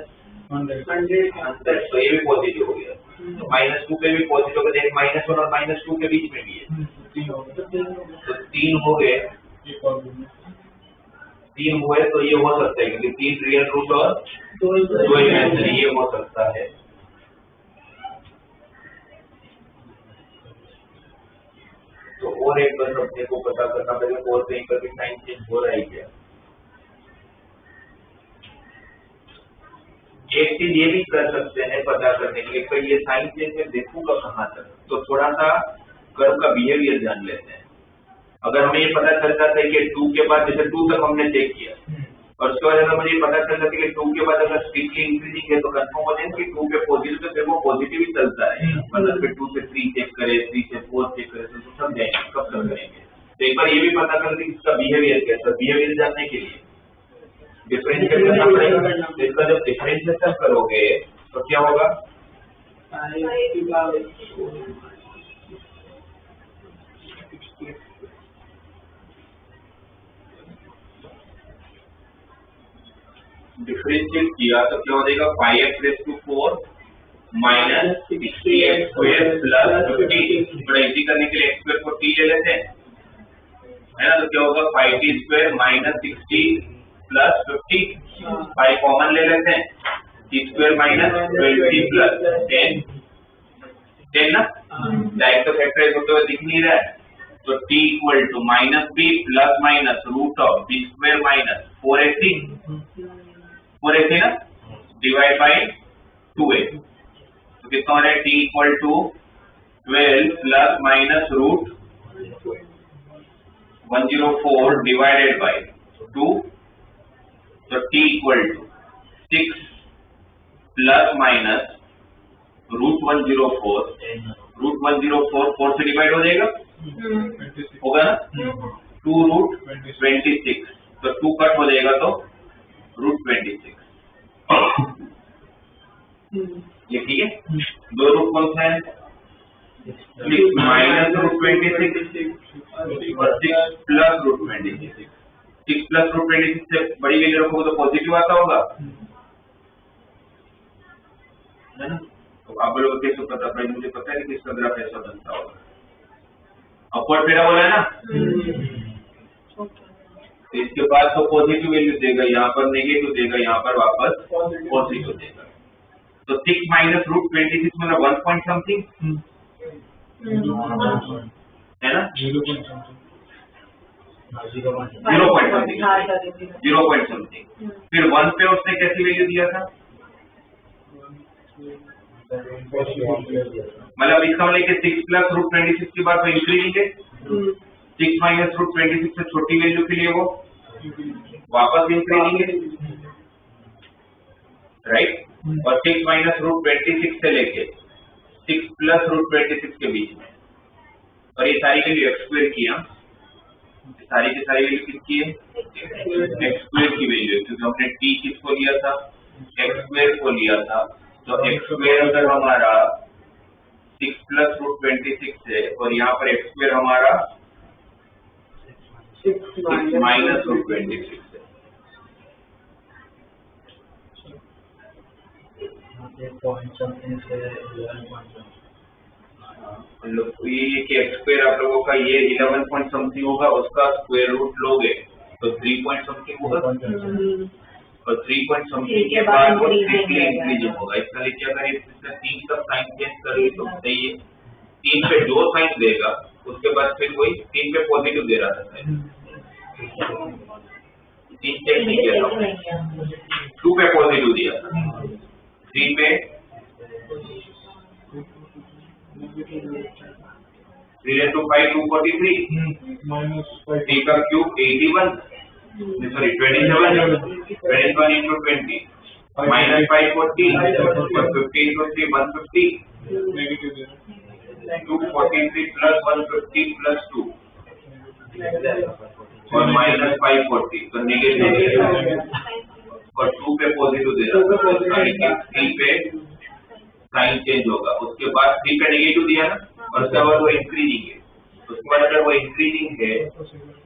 Speaker 1: तो ये भी पॉजिटिव हो गया, तो -2 पे भी पॉजिटिव हो गया, -1 और -2 के बीच में भी है, तो 3 हो गए, 3 हुए तो ये हो सकता है क्योंकि 3 रियल रूट और 2 इमेजिनरी, ये हो सकता है। तो और एक बार अपने को पता करना पड़ेगा और कहीं पर भी साइन चेंज हो रहा है क्या। एक चीज ये भी कर सकते हैं पता करने के लिए, तो ये साइन चेंज में देखूंगा कहाँ तक, तो थोड़ा सा कर्व का बिहेवियर जान लेते हैं। अगर हमें ये पता चल जाता है कि 2 के बाद जैसे 2 तक हमने चेक किया, और उसके बाद अगर मुझे पता चल सके कि 2 के बाद अगर स्ट्रिक्टली इंक्रीजिंग है तो कंफर्म हो जाए कि 2 पे पॉजिटिव तो फिर वो पॉजिटिव ही चलता है, मतलब फिर 2 से 3 चेक करे, 3 से 4 चेक करे तो सब जाएंगे, कब तक करेंगे। तो एक बार ये भी पता कर कि इसका बिहेवियर कैसा, बिहेवियर जानने के लिए डिफरेंशिएट करना पड़ेगा। तो इसका जब डिफरेंशिएशन करोगे तो क्या होगा, डिफरेंशिएट किया तो क्या हो जाएगा 5x⁴ माइनस 60x² प्लस 50। थोड़ा इजी करने के लिए x² को t ले लेते हैं, है ना। तो क्या होगा 5t² माइनस 60 प्लस 50, 5 कॉमन ले लेते हैं, t² माइनस 20 प्लस 10 ना। डायरेक्ट तो फैक्टराइज होते हुए दिख नहीं रहा है, तो t equal to minus b plus minus root of b² minus 4ac ना, डिवाइड बाई 2a। तो कितना हो रहा है, t equal to 12 plus minus root 104 divided by 2, तो t equal to 6 plus minus root 104 4 से डिवाइड हो जाएगा, होगा ना, 2 रूट 26, तो 2 कट हो जाएगा तो रूट 26। ये ठीक है। 2 रूट कौन सा है, माइनस रूट 26 और 6 प्लस रूट 26। 6 प्लस रूट 26 से बड़ी वैल्यू रखोगे तो पॉजिटिव आता होगा, है ना। तो आप लोग कैसे पता, भाई मुझे पता है कि किसका ग्राफ ऐसा बनता होगा, अपवर्ड पैराबोला है ना। तो इसके बाद तो पॉजिटिव वैल्यू देगा, यहाँ पर नेगेटिव देगा, यहाँ पर वापस पॉजिटिव देगा। तो 6 माइनस रूट 26 मतलब 1 पॉइंट समथिंग, है ना, 0 पॉइंट समथिंग। फिर 1 पे उसने कैसी वैल्यू दिया था, मतलब इसका मतलब कि 6 प्लस रूट 26 के बाद वो इंक्रीजिंग है, 6 माइनस रूट 26 से छोटी वैल्यू के लिए वो वापस इंक्रीजिंग है, राइट। और 6 माइनस रूट 26 से लेके 6 प्लस रूट 26 के बीच में, और ये सारी वैल्यू x² की, सारी की सारी वैल्यू किसकी है, x² की वैल्यू, क्योंकि हमने t किसको लिया था, x² को लिया था। तो x² अगर हमारा 6 प्लस रूट 26 है और यहाँ पर x² हमारा 6 माइनस रूट 26 है, मतलब ये कि x² आप लोगों का ये 11 पॉइंट समथिंग होगा, उसका स्क्वायर रूट लोगे तो 3 पॉइंट समथिंग होगा, और 3 पॉइंट समथिंग के बाद वो स्ट्रिक्टली इंक्रीजिंग होगा। इसका लिए क्या करें, 3 का साइन चेंज करें तो सही है। 3 पे जो साइन देगा उसके बाद फिर वही 3 पे पॉजिटिव दे रहा था, 3 चेक नहीं किया था, 2 पे पॉजिटिव दिया था, 3 पे 3 into 5 243, 3 का क्यूब 81, सॉरी 27 into 20 minus 540 और 50 into 3 150, 243 plus 150 plus 2 और minus 540, तो नेगेटिव, और 2 पे पॉजिटिव दे रहा है, 3 पे साइन चेंज होगा, उसके बाद 3 पे नेगेटिव दिया ना, और उसके बाद वो इंक्रीजिंग है, उसके बाद अगर वो इंक्रीजिंग है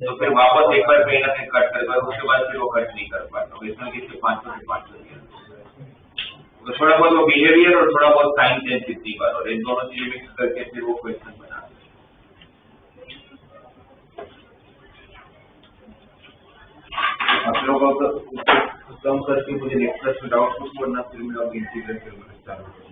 Speaker 1: तो फिर वापस एक बार कहीं ना कहीं कट करेगा, उसके बाद फिर वो कट नहीं कर पाता, इसमें किससे 500 से 500 तो थोड़ा बहुत वो बिहेवियर और थोड़ा बहुत साइन चेंज कितनी बार, और इन दोनों चीजें मिक्स करके फिर वो क्वेश्चन बना। आप लोगों को कम करके मुझे नेक्स्ट क्लास में डाउट पूछ करना, फिर मैं अब इंटीग्रेट करना चालू करूंगा।